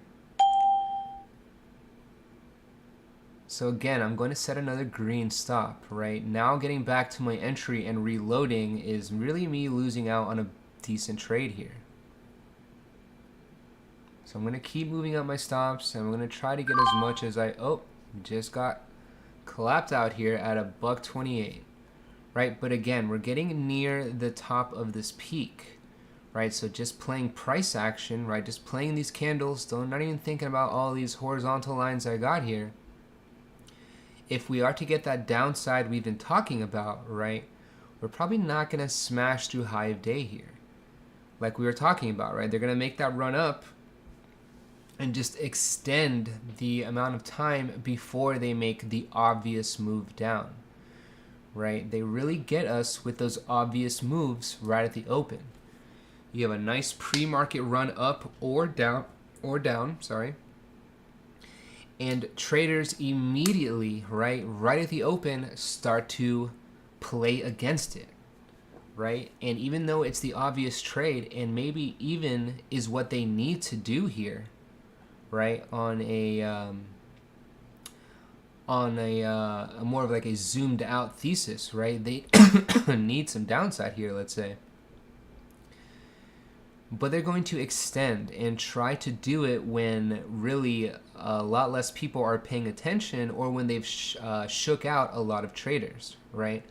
So again, I'm going to set another green stop, right? Now getting back to my entry and reloading is really me losing out on a decent trade here. So I'm going to keep moving up my stops, and I'm going to try to get as much as just got clapped out here at $1.28. Right, but again, we're getting near the top of this peak, right? So just playing price action, right? Just playing these candles, not even thinking about all these horizontal lines I got here. If we are to get that downside we've been talking about, right, we're probably not going to smash through high of day here, like we were talking about, right? They're going to make that run up and just extend the amount of time before they make the obvious move down. Right, they really get us with those obvious moves right at the open. You have a nice pre-market run up or down, and traders immediately, right at the open, start to play against it, right? And even though it's the obvious trade, and maybe even is what they need to do here, right, on a more of like a zoomed out thesis, right? They need some downside here, let's say. But they're going to extend and try to do it when really a lot less people are paying attention, or when they've shook out a lot of traders, right?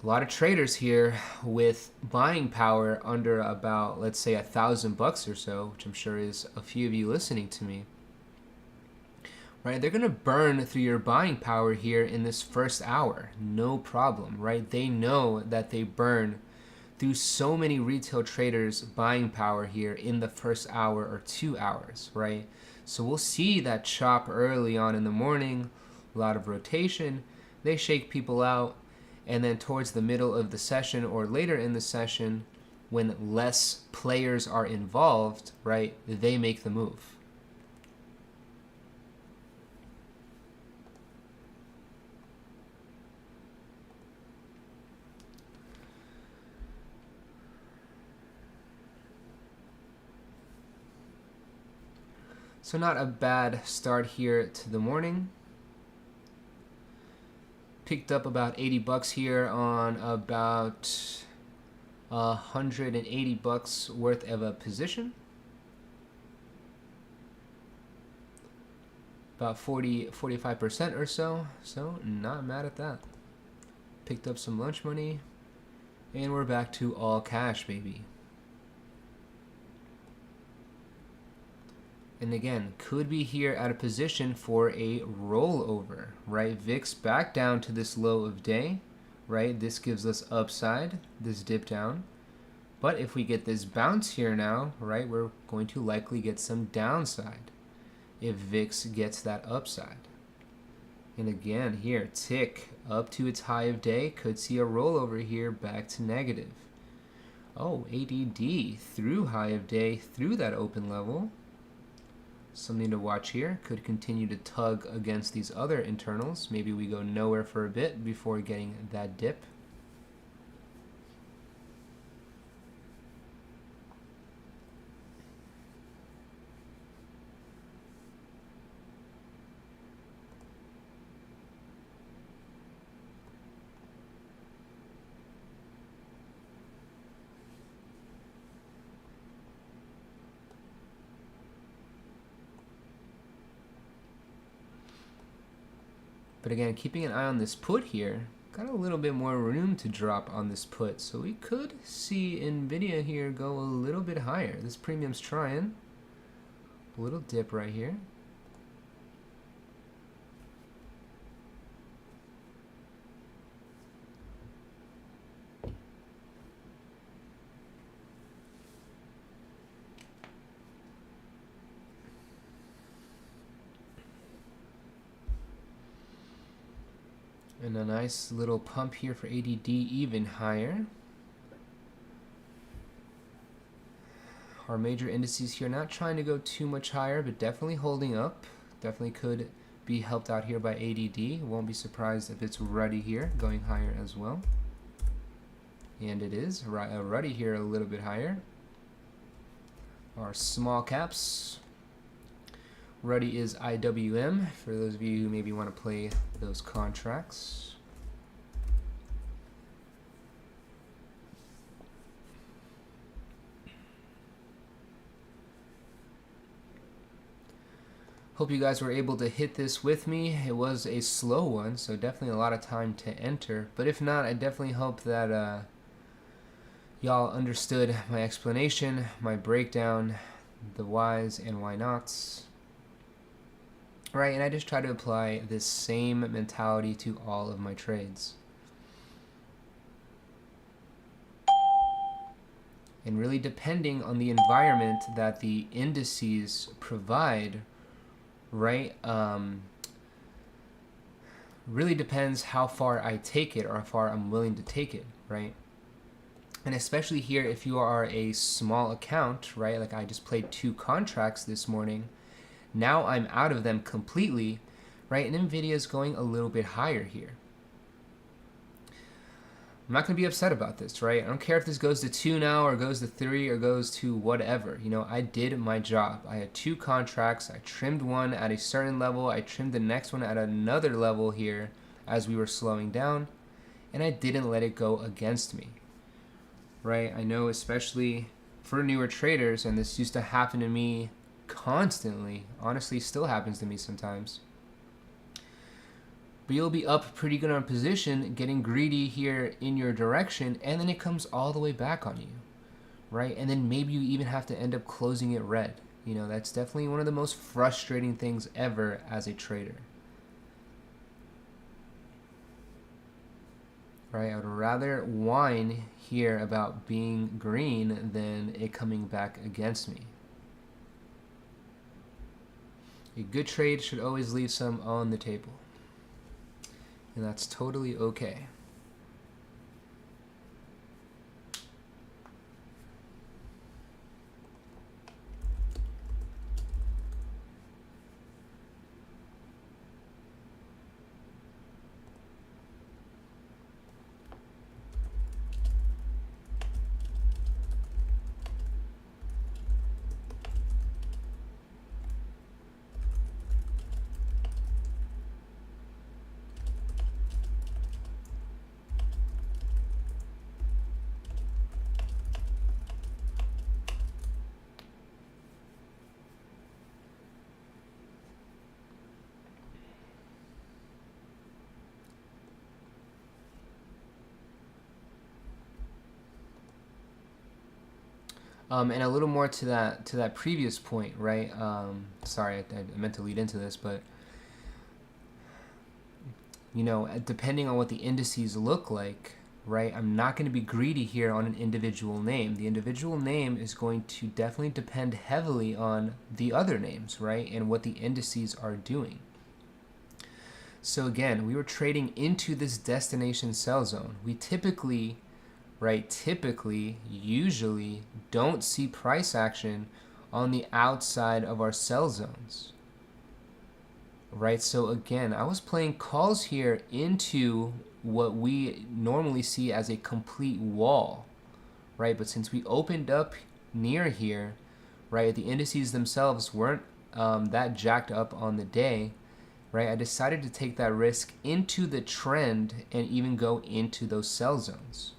A lot of traders here with buying power under about, let's say, $1,000 or so, which I'm sure is a few of you listening to me. Right, they're going to burn through your buying power here in this first hour, no problem, right? They know that they burn through so many retail traders' buying power here in the first hour or 2 hours, right? So we'll see that chop early on in the morning, a lot of rotation, they shake people out, and then towards the middle of the session or later in the session, when less players are involved, right, they make the move. So not a bad start here to the morning. Picked up about 80 bucks here on about 180 bucks worth of a position. About 45% or so. So not mad at that. Picked up some lunch money. And we're back to all cash, baby. And again, could be here at a position for a rollover, right? VIX back down to this low of day, right? This gives us upside, this dip down. But if we get this bounce here now, right, we're going to likely get some downside if VIX gets that upside. And again, here, tick up to its high of day, could see a rollover here back to negative. Oh, ADD through high of day, through that open level. Something to watch here. Could continue to tug against these other internals. Maybe we go nowhere for a bit before getting that dip. But again, keeping an eye on this put here, got a little bit more room to drop on this put. So we could see NVIDIA here go a little bit higher. This premium's trying. A little dip right here. And a nice little pump here for ADD even higher. Our major indices here not trying to go too much higher, but definitely holding up. Definitely could be helped out here by ADD. Won't be surprised if it's ruddy here, going higher as well. And it is ruddy here a little bit higher. Our small caps. Ruddy is IWM, for those of you who maybe want to play those contracts. Hope you guys were able to hit this with me. It was a slow one, so definitely a lot of time to enter. But if not, I definitely hope that y'all understood my explanation, my breakdown, the whys and why nots. Right, and I just try to apply this same mentality to all of my trades. And really depending on the environment that the indices provide, right, really depends how far I take it or how far I'm willing to take it, right? And especially here, if you are a small account, right, like I just played 2 contracts this morning, now I'm out of them completely, right? And NVIDIA is going a little bit higher here. I'm not going to be upset about this, right? I don't care if this goes to 2 now or goes to 3 or goes to whatever. You know, I did my job. I had 2 contracts. I trimmed one at a certain level. I trimmed the next one at another level here as we were slowing down. And I didn't let it go against me, right? I know especially for newer traders, and this used to happen to me constantly, honestly still happens to me sometimes, but you'll be up pretty good on position, getting greedy here in your direction, and then it comes all the way back on you, right? And then maybe you even have to end up closing it red. You know, that's definitely one of the most frustrating things ever as a trader, right? I would rather whine here about being green than it coming back against me. A good trade should always leave some on the table. And that's totally okay. And a little more to that previous point, right? Sorry, I meant to lead into this, but you know, depending on what the indices look like, right? I'm not going to be greedy here on an individual name. The individual name is going to definitely depend heavily on the other names, right? And what the indices are doing. So again, we were trading into this destination sell zone. We typically, usually don't see price action on the outside of our sell zones. Right, so again, I was playing calls here into what we normally see as a complete wall, right? But since we opened up near here, right, the indices themselves weren't that jacked up on the day, right? I decided to take that risk into the trend and even go into those sell zones.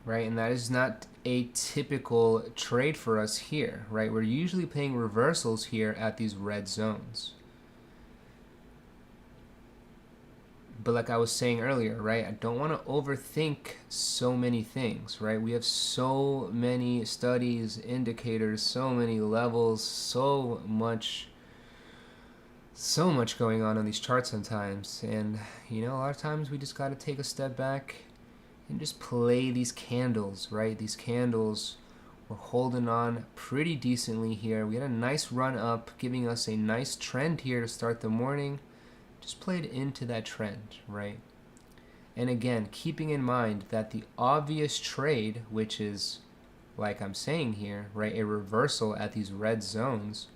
Right, and that is not a typical trade for us here, right? We're usually playing reversals here at these red zones. But like I was saying earlier, right, I don't want to overthink so many things, right? We have so many studies, indicators, so many levels, so much going on these charts sometimes. And, you know, a lot of times we just got to take a step back and just play these candles, right? These candles were holding on pretty decently here. We had a nice run up, giving us a nice trend here to start the morning. Just played into that trend, right? And again, keeping in mind that the obvious trade, which is, like I'm saying here, right, a reversal at these red zones,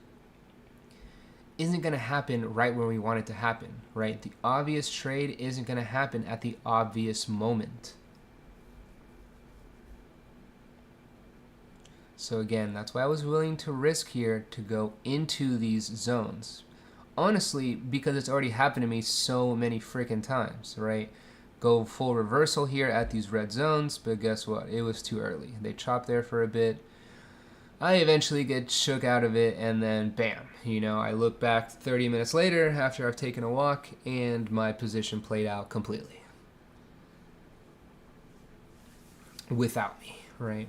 isn't going to happen right when we want it to happen, right? The obvious trade isn't going to happen at the obvious moment. So again, that's why I was willing to risk here to go into these zones. Honestly, because it's already happened to me so many freaking times, right? Go full reversal here at these red zones, but guess what? It was too early. They chopped there for a bit. I eventually get shook out of it, and then bam, you know, I look back 30 minutes later after I've taken a walk, and my position played out completely. Without me, right?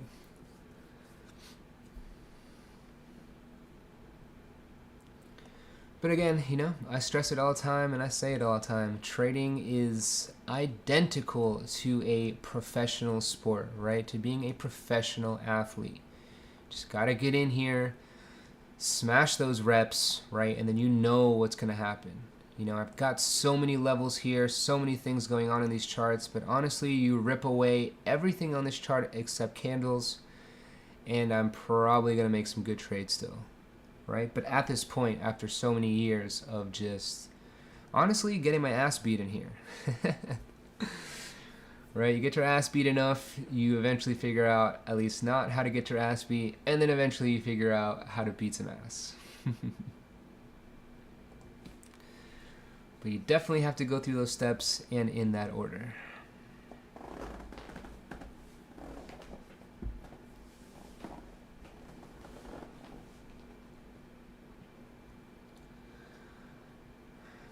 But again, you know, I stress it all the time and I say it all the time. Trading is identical to a professional sport, right? To being a professional athlete. Just got to get in here, smash those reps, right? And then you know what's going to happen. You know, I've got so many levels here, so many things going on in these charts, but honestly, you rip away everything on this chart except candles, and I'm probably going to make some good trades still. Right? But at this point, after so many years of just honestly getting my ass beat in here, right? You get your ass beat enough, you eventually figure out at least not how to get your ass beat, and then eventually you figure out how to beat some ass. But you definitely have to go through those steps and in that order.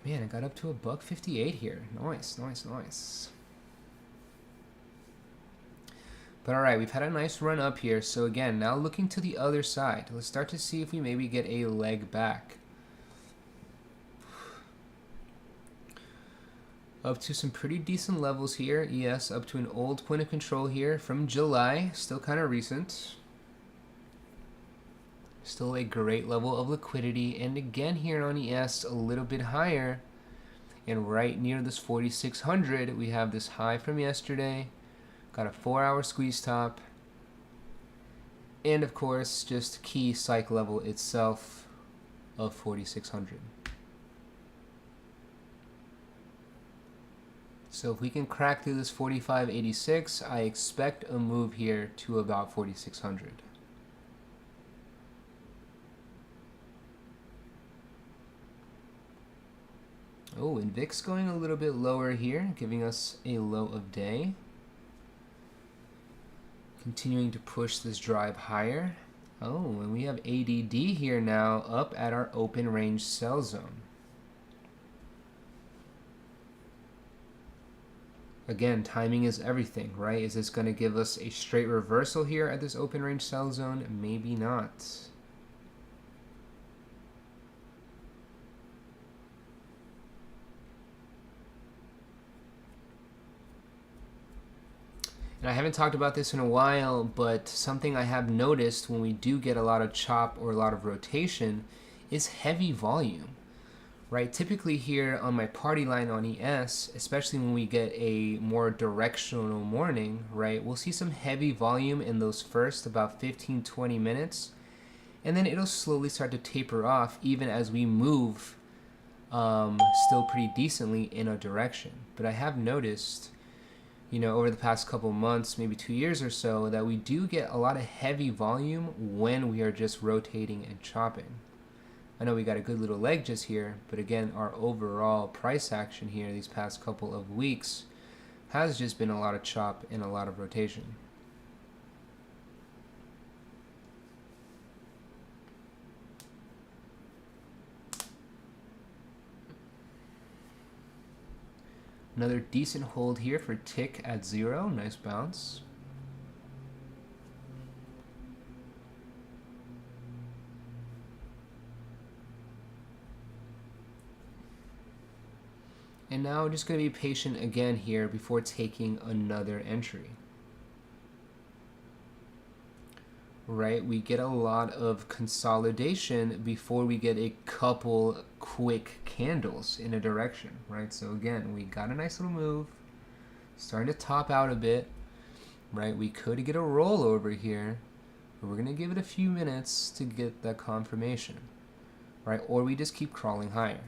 Man, I got up to $1.58 here. Nice, nice, nice. But all right, we've had a nice run up here. So again, now looking to the other side. Let's start to see if we maybe get a leg back. Up to some pretty decent levels here. Yes, up to an old point of control here from July. Still kind of recent. Still a great level of liquidity. And again here on ES, a little bit higher. And right near this 4,600, we have this high from yesterday. Got a 4-hour squeeze top. And of course, just key psych level itself of 4,600. So if we can crack through this 45.86, I expect a move here to about 4,600. Oh, and VIX going a little bit lower here, giving us a low of day. Continuing to push this drive higher. Oh, and we have ADD here now up at our open range sell zone. Again, timing is everything, right? Is this going to give us a straight reversal here at this open range sell zone? Maybe not. And I haven't talked about this in a while, but something I have noticed when we do get a lot of chop or a lot of rotation is heavy volume, right? Typically here on my party line on ES, especially when we get a more directional morning, right, we'll see some heavy volume in those first about 15-20 minutes, and then it'll slowly start to taper off even as we move still pretty decently in a direction. But I have noticed, you know, over the past couple months, maybe 2 years or so, that we do get a lot of heavy volume when we are just rotating and chopping. I know we got a good little leg just here, but again, our overall price action here these past couple of weeks has just been a lot of chop and a lot of rotation. Another decent hold here for tick at 0. Nice bounce. And now just going to be patient again here before taking another entry. Right, we get a lot of consolidation before we get a couple quick candles in a direction, right? So again, we got a nice little move, starting to top out a bit, right? We could get a rollover here, but we're going to give it a few minutes to get that confirmation, right? Or we just keep crawling higher.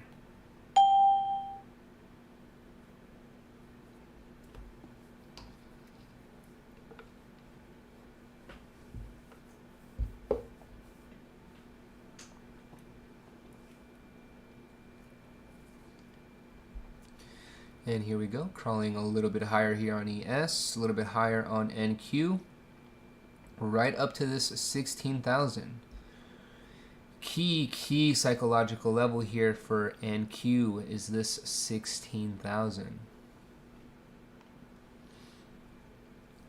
And here we go, crawling a little bit higher here on ES, a little bit higher on NQ, right up to this 16,000. Key psychological level here for NQ is this 16,000.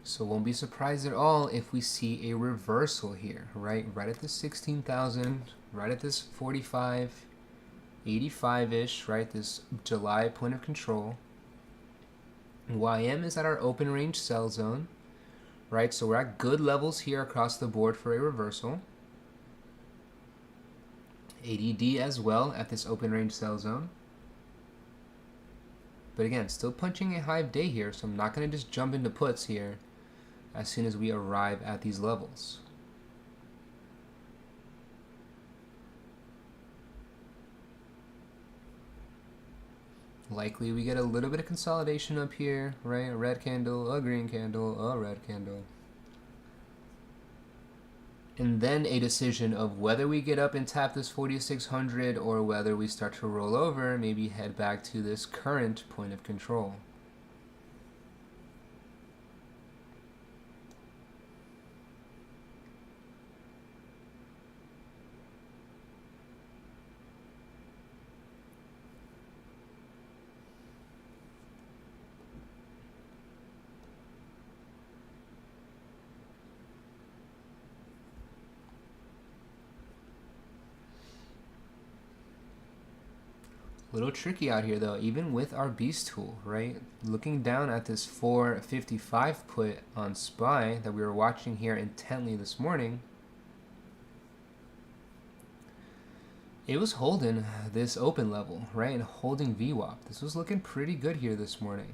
So won't be surprised at all if we see a reversal here, right at this 16,000, right at this 45, 85-ish, right, this July point of control. YM is at our open range sell zone, right? So we're at good levels here across the board for a reversal. ADD as well at this open range sell zone. But again, still punching a high day here, so I'm not going to just jump into puts here as soon as we arrive at these levels. Likely we get a little bit of consolidation up here, right? A red candle, a green candle, a red candle. And then a decision of whether we get up and tap this 4,600 or whether we start to roll over, maybe head back to this current point of control. A little tricky out here though, even with our beast tool, right? Looking down at this 455 put on SPY that we were watching here intently this morning, it was holding this open level, right? And holding VWAP. This was looking pretty good here this morning,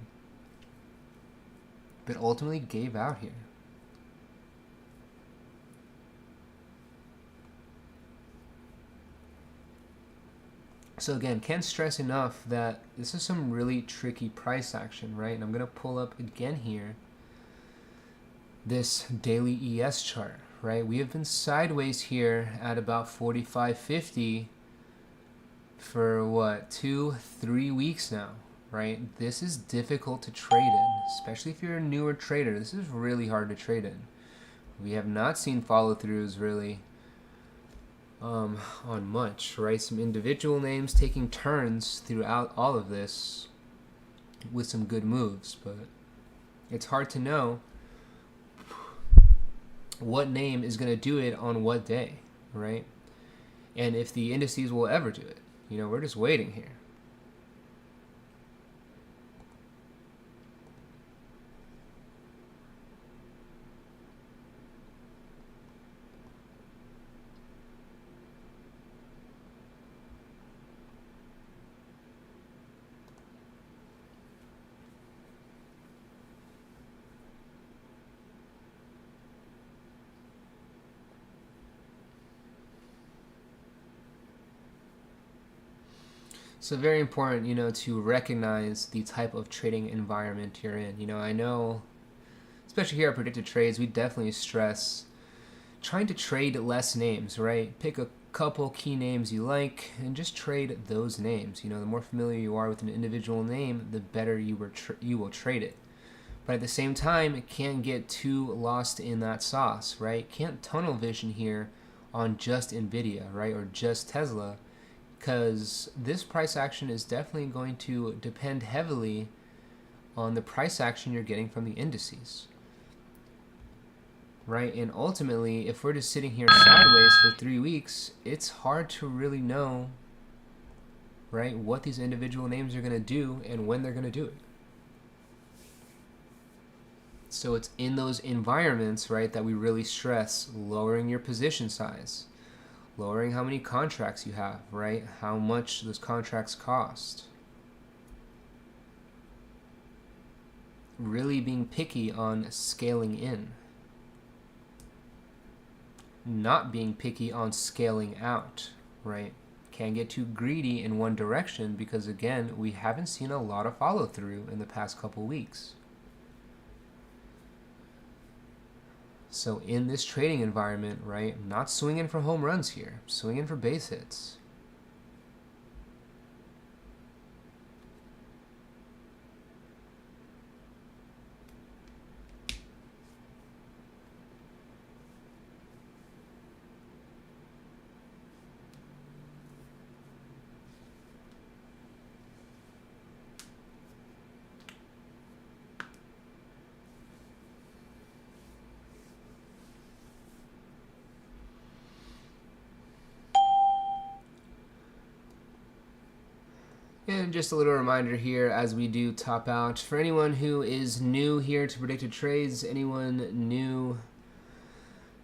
but ultimately gave out here. So again, can't stress enough that this is some really tricky price action, right? And I'm going to pull up again here this daily ES chart, right? We have been sideways here at about 45.50 for what, 2-3 weeks now, right? This is difficult to trade in, especially if you're a newer trader. This is really hard to trade in. We have not seen follow-throughs really on much, right? Some individual names taking turns throughout all of this with some good moves, but It's hard to know what name is going to do it on what day, right? And if the indices will ever do it. We're just waiting here. So very important, to recognize the type of trading environment you're in. I know, especially here at Predicted Trades, we definitely stress trying to trade less names, right? Pick a couple key names you like and just trade those names. The more familiar you are with an individual name, the better you will trade it. But at the same time, it can't get too lost in that sauce, right? Can't tunnel vision here on just NVIDIA, right? Or just Tesla, because this price action is definitely going to depend heavily on the price action you're getting from the indices, right? And ultimately, if we're just sitting here sideways for 3 weeks, it's hard to really know, right, what these individual names are going to do and when they're going to do it. So it's in those environments, right, that we really stress lowering your position size, lowering how many contracts you have, right, how much those contracts cost. Really being picky on scaling in. Not being picky on scaling out, right? Can't get too greedy in one direction because, again, we haven't seen a lot of follow through in the past couple weeks. So in this trading environment, right, I'm not swinging for home runs here, I'm swinging for base hits. And just a little reminder here as we do top out, for anyone who is new here to Predicted Trades, anyone new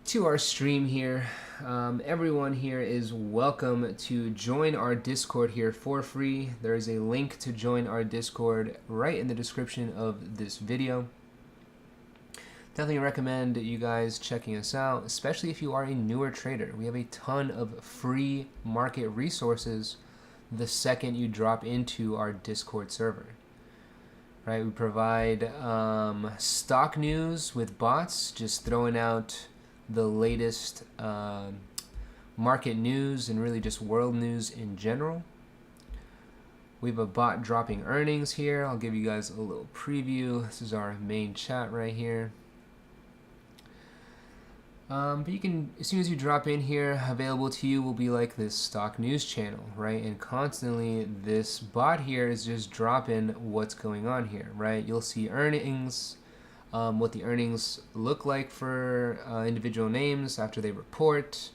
to our stream here, everyone here is welcome to join our Discord here for free. There is a link to join our Discord right in the description of this video. Definitely recommend you guys checking us out, especially if you are a newer trader. We have a ton of free market resources the second you drop into our Discord server, right? We provide stock news with bots, just throwing out the latest market news and really just world news in general. We have a bot dropping earnings here. I'll give you guys a little preview. This is our main chat right here. But you can, as soon as you drop in here, available to you will be like this stock news channel, right? And constantly this bot here is just dropping what's going on here, right? You'll see earnings, what the earnings look like for individual names after they report.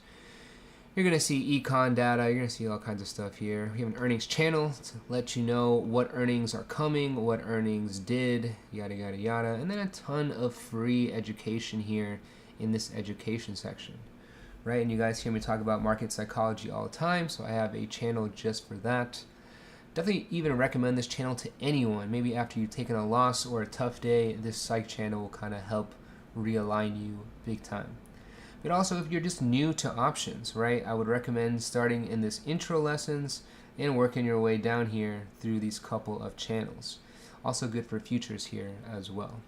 You're going to see econ data. You're going to see all kinds of stuff here. We have an earnings channel to let you know what earnings are coming, what earnings did, yada, yada, yada. And then a ton of free education here in this education section, right? And you guys hear me talk about market psychology all the time, so I have a channel just for that. Definitely even recommend this channel to anyone. Maybe after you've taken a loss or a tough day, this psych channel will kind of help realign you big time. But also, if you're just new to options, right, I would recommend starting in this intro lessons and working your way down here through these couple of channels. Also good for futures here as well.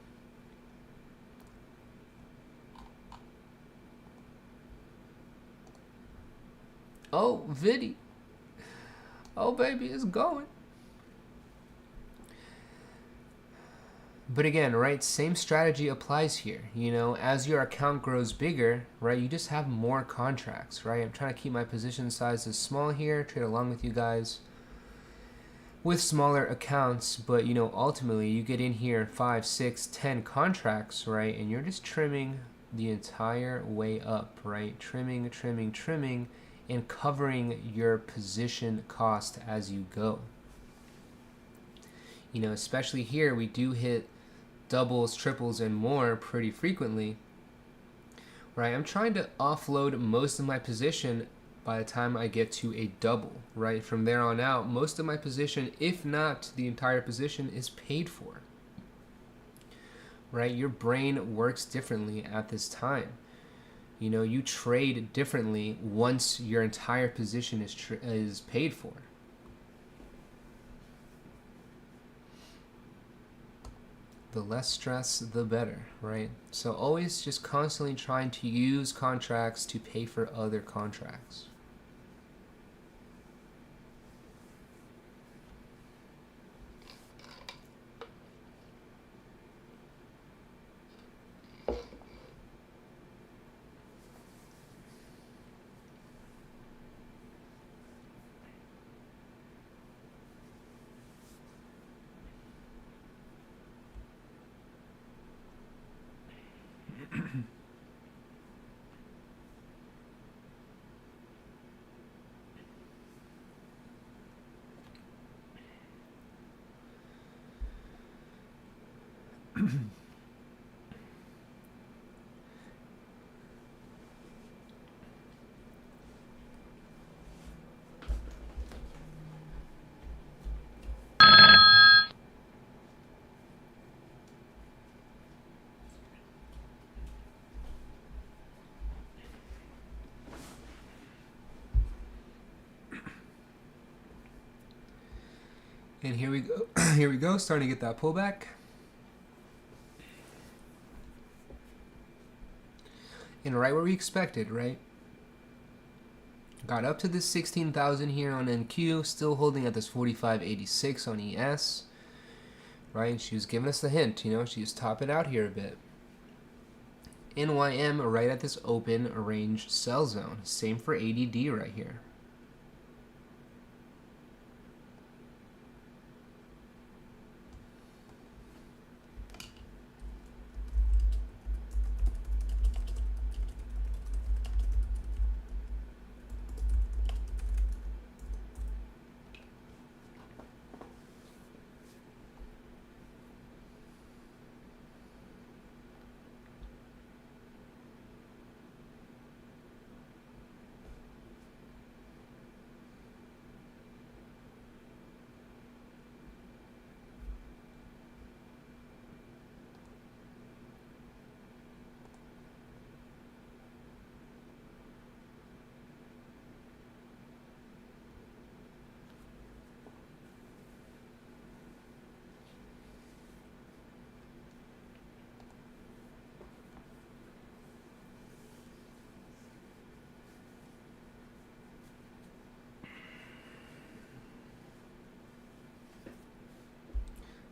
Oh, Viddy. Oh, baby, it's going. But again, right, same strategy applies here. As your account grows bigger, right, you just have more contracts, right? I'm trying to keep my position sizes small here, trade along with you guys. with smaller accounts, but you know, ultimately you get in here 5, 6, 10 contracts, right? And you're just trimming the entire way up, right? Trimming, trimming, trimming, and covering your position cost as you go. You know, especially here, we do hit doubles, triples, and more pretty frequently, right? I'm trying to offload most of my position by the time I get to a double, right? From there on out, most of my position, if not the entire position, is paid for, right? Your brain works differently at this time. You know, you trade differently once your entire position is paid for. The less stress, the better, right? So always just constantly trying to use contracts to pay for other contracts. And here we go. Here we go, starting to get that pullback. And right where we expected, right? Got up to this 16,000 here on NQ, still holding at this 45.86 on ES, right? And she was giving us the hint, you know, she's topping out here a bit. NYM right at this open range sell zone. Same for ADD right here.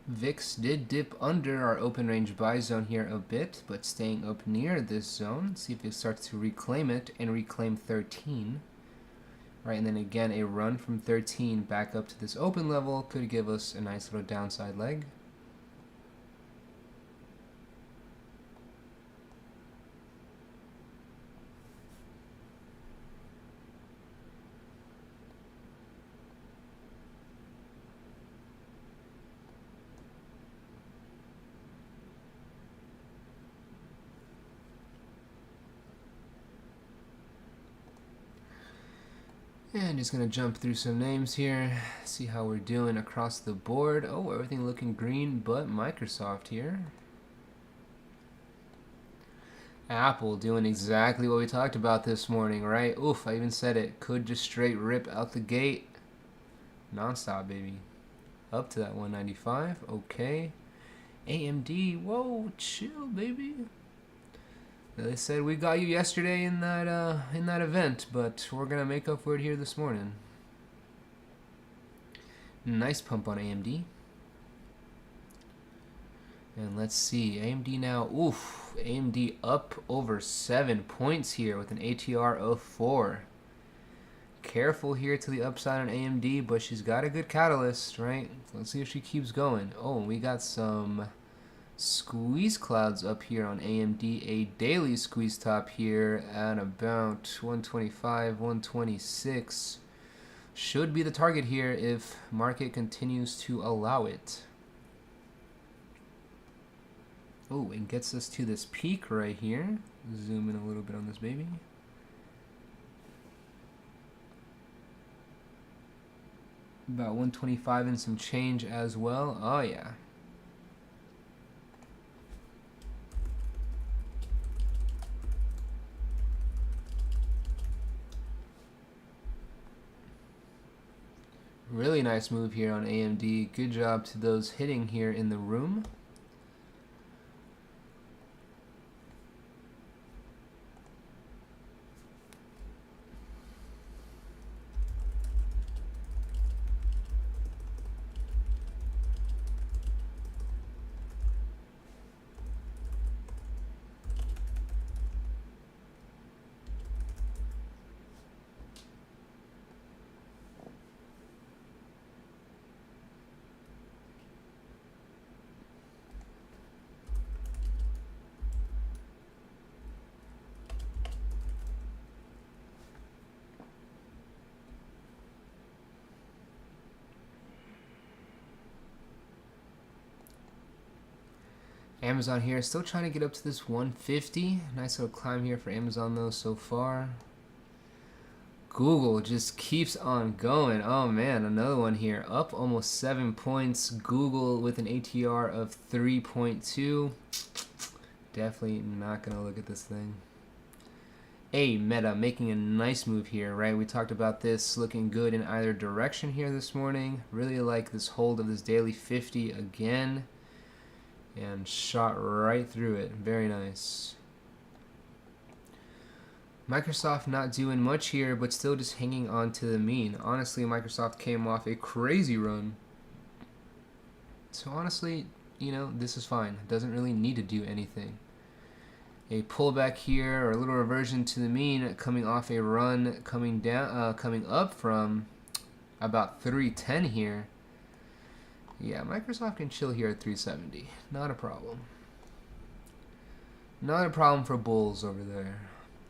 VIX did dip under our open range buy zone here a bit, but staying up near this zone. See if it starts to reclaim it and reclaim 13. Right, and then again, a run from 13 back up to this open level could give us a nice little downside leg. And just gonna jump through some names here, see how we're doing across the board. Oh, everything looking green but Microsoft here. Apple doing exactly what we talked about this morning, right? Oof, I even said it. Could just straight rip out the gate. Non-stop, baby. Up to that 195, okay. AMD, whoa, chill, baby. They said we got you yesterday in that event, but we're gonna make up for it here this morning. Nice pump on AMD. And let's see, AMD now, oof, AMD up over 7 points here with an ATR of 4. careful here to the upside on AMD, but she's got a good catalyst, right? Let's see if she keeps going. Oh, we got some squeeze clouds up here on AMD, a daily squeeze top here at about 125, 126. Should be the target here if market continues to allow it. Oh, and gets us to this peak right here. Zoom in a little bit on this baby. About 125 and some change as well. Oh yeah. Really nice move here on AMD. Good job to those hitting here in the room. Amazon here, still trying to get up to this 150. Nice little climb here for Amazon though so far. Google just keeps on going. Oh man, another one here. Up almost 7 points. Google with an ATR of 3.2. Definitely not going to look at this thing. Meta making a nice move here, right? We talked about this looking good in either direction here this morning. Really like this hold of this daily 50 again. And shot right through it. Very nice. Microsoft not doing much here, but still just hanging on to the mean. Honestly, Microsoft came off a crazy run. So honestly, you know, this is fine. It doesn't really need to do anything. A pullback here, or a little reversion to the mean, coming off a run, coming up from about 310 here. Yeah, Microsoft can chill here at 370. Not a problem. Not a problem for bulls over there.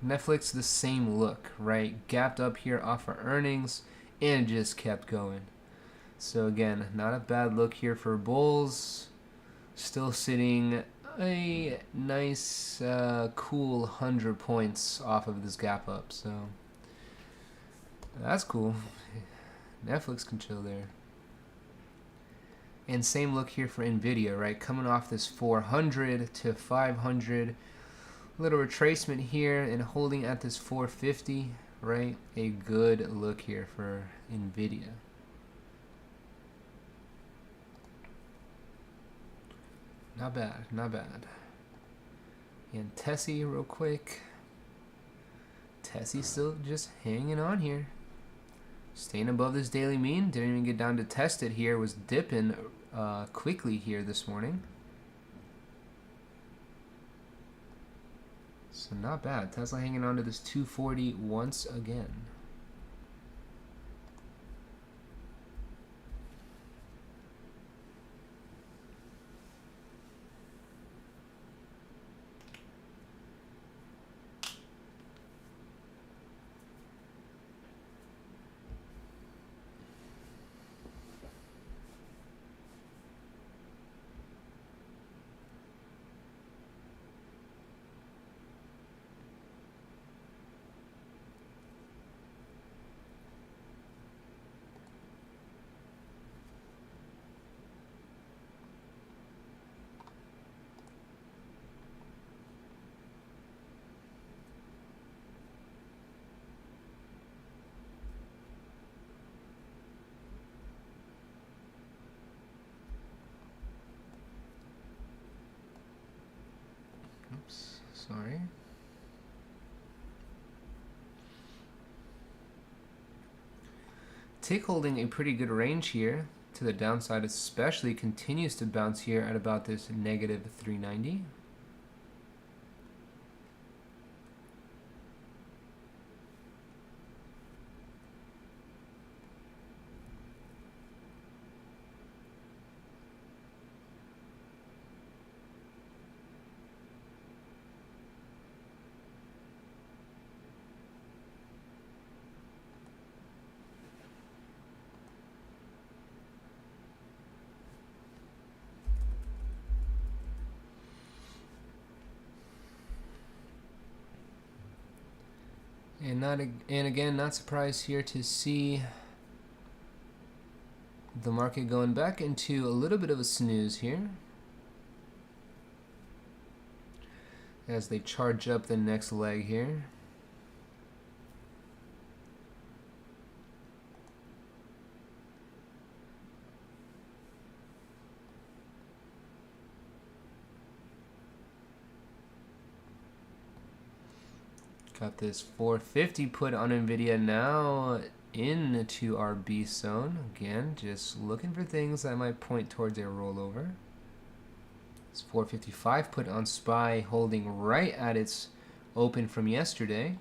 Netflix, the same look, right? Gapped up here off our earnings and just kept going. So again, not a bad look here for bulls. Still sitting a nice, cool 100 points off of this gap up. So that's cool. Netflix can chill there. And same look here for NVIDIA, right? Coming off this 400 to 500. Little retracement here and holding at this 450, right? A good look here for NVIDIA. Not bad, not bad. And Tessie real quick. Tessie still just hanging on here. Staying above this daily mean. Didn't even get down to test it here. Was dipping quickly here this morning. So not bad. Tesla hanging on to this 240 once again. Oops, sorry. Tick holding a pretty good range here to the downside, especially continues to bounce here at about this negative 390. And again, not surprised here to see the market going back into a little bit of a snooze here as they charge up the next leg here. Got this 450 put on NVIDIA now into our B zone. Again, just looking for things that might point towards a rollover. This 455 put on SPY holding right at its open from yesterday.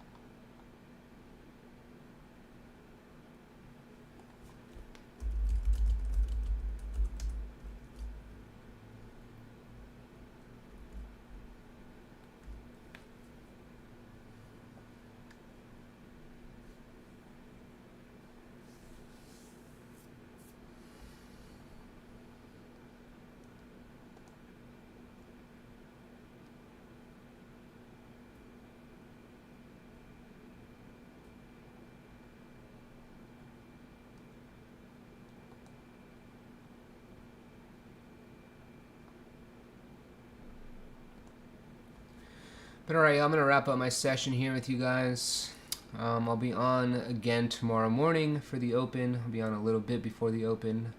But alright, I'm going to wrap up my session here with you guys. I'll be on again tomorrow morning for the open. I'll be on a little bit before the open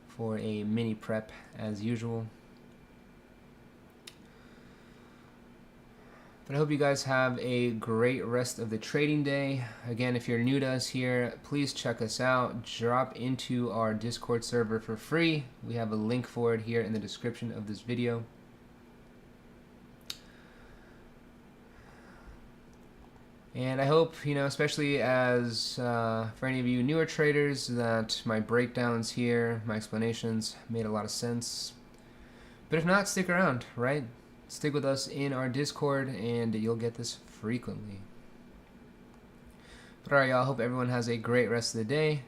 for a mini prep as usual. But I hope you guys have a great rest of the trading day. Again, if you're new to us here, please check us out. Drop into our Discord server for free. We have a link for it here in the description of this video. And I hope, especially as for any of you newer traders, that my breakdowns here, my explanations made a lot of sense. But if not, stick around, right? Stick with us in our Discord and you'll get this frequently. But alright, y'all, hope everyone has a great rest of the day.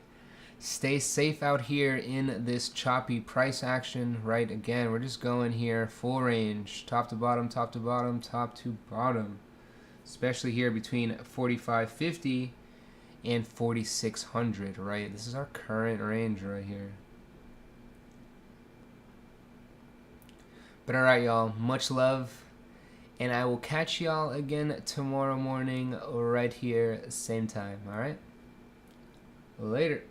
Stay safe out here in this choppy price action, right? Again, we're just going here full range, top to bottom, top to bottom, top to bottom. Especially here between 4550 and 4600, right? This is our current range right here. But alright, y'all, much love, and I will catch y'all again tomorrow morning right here, same time, alright? Later.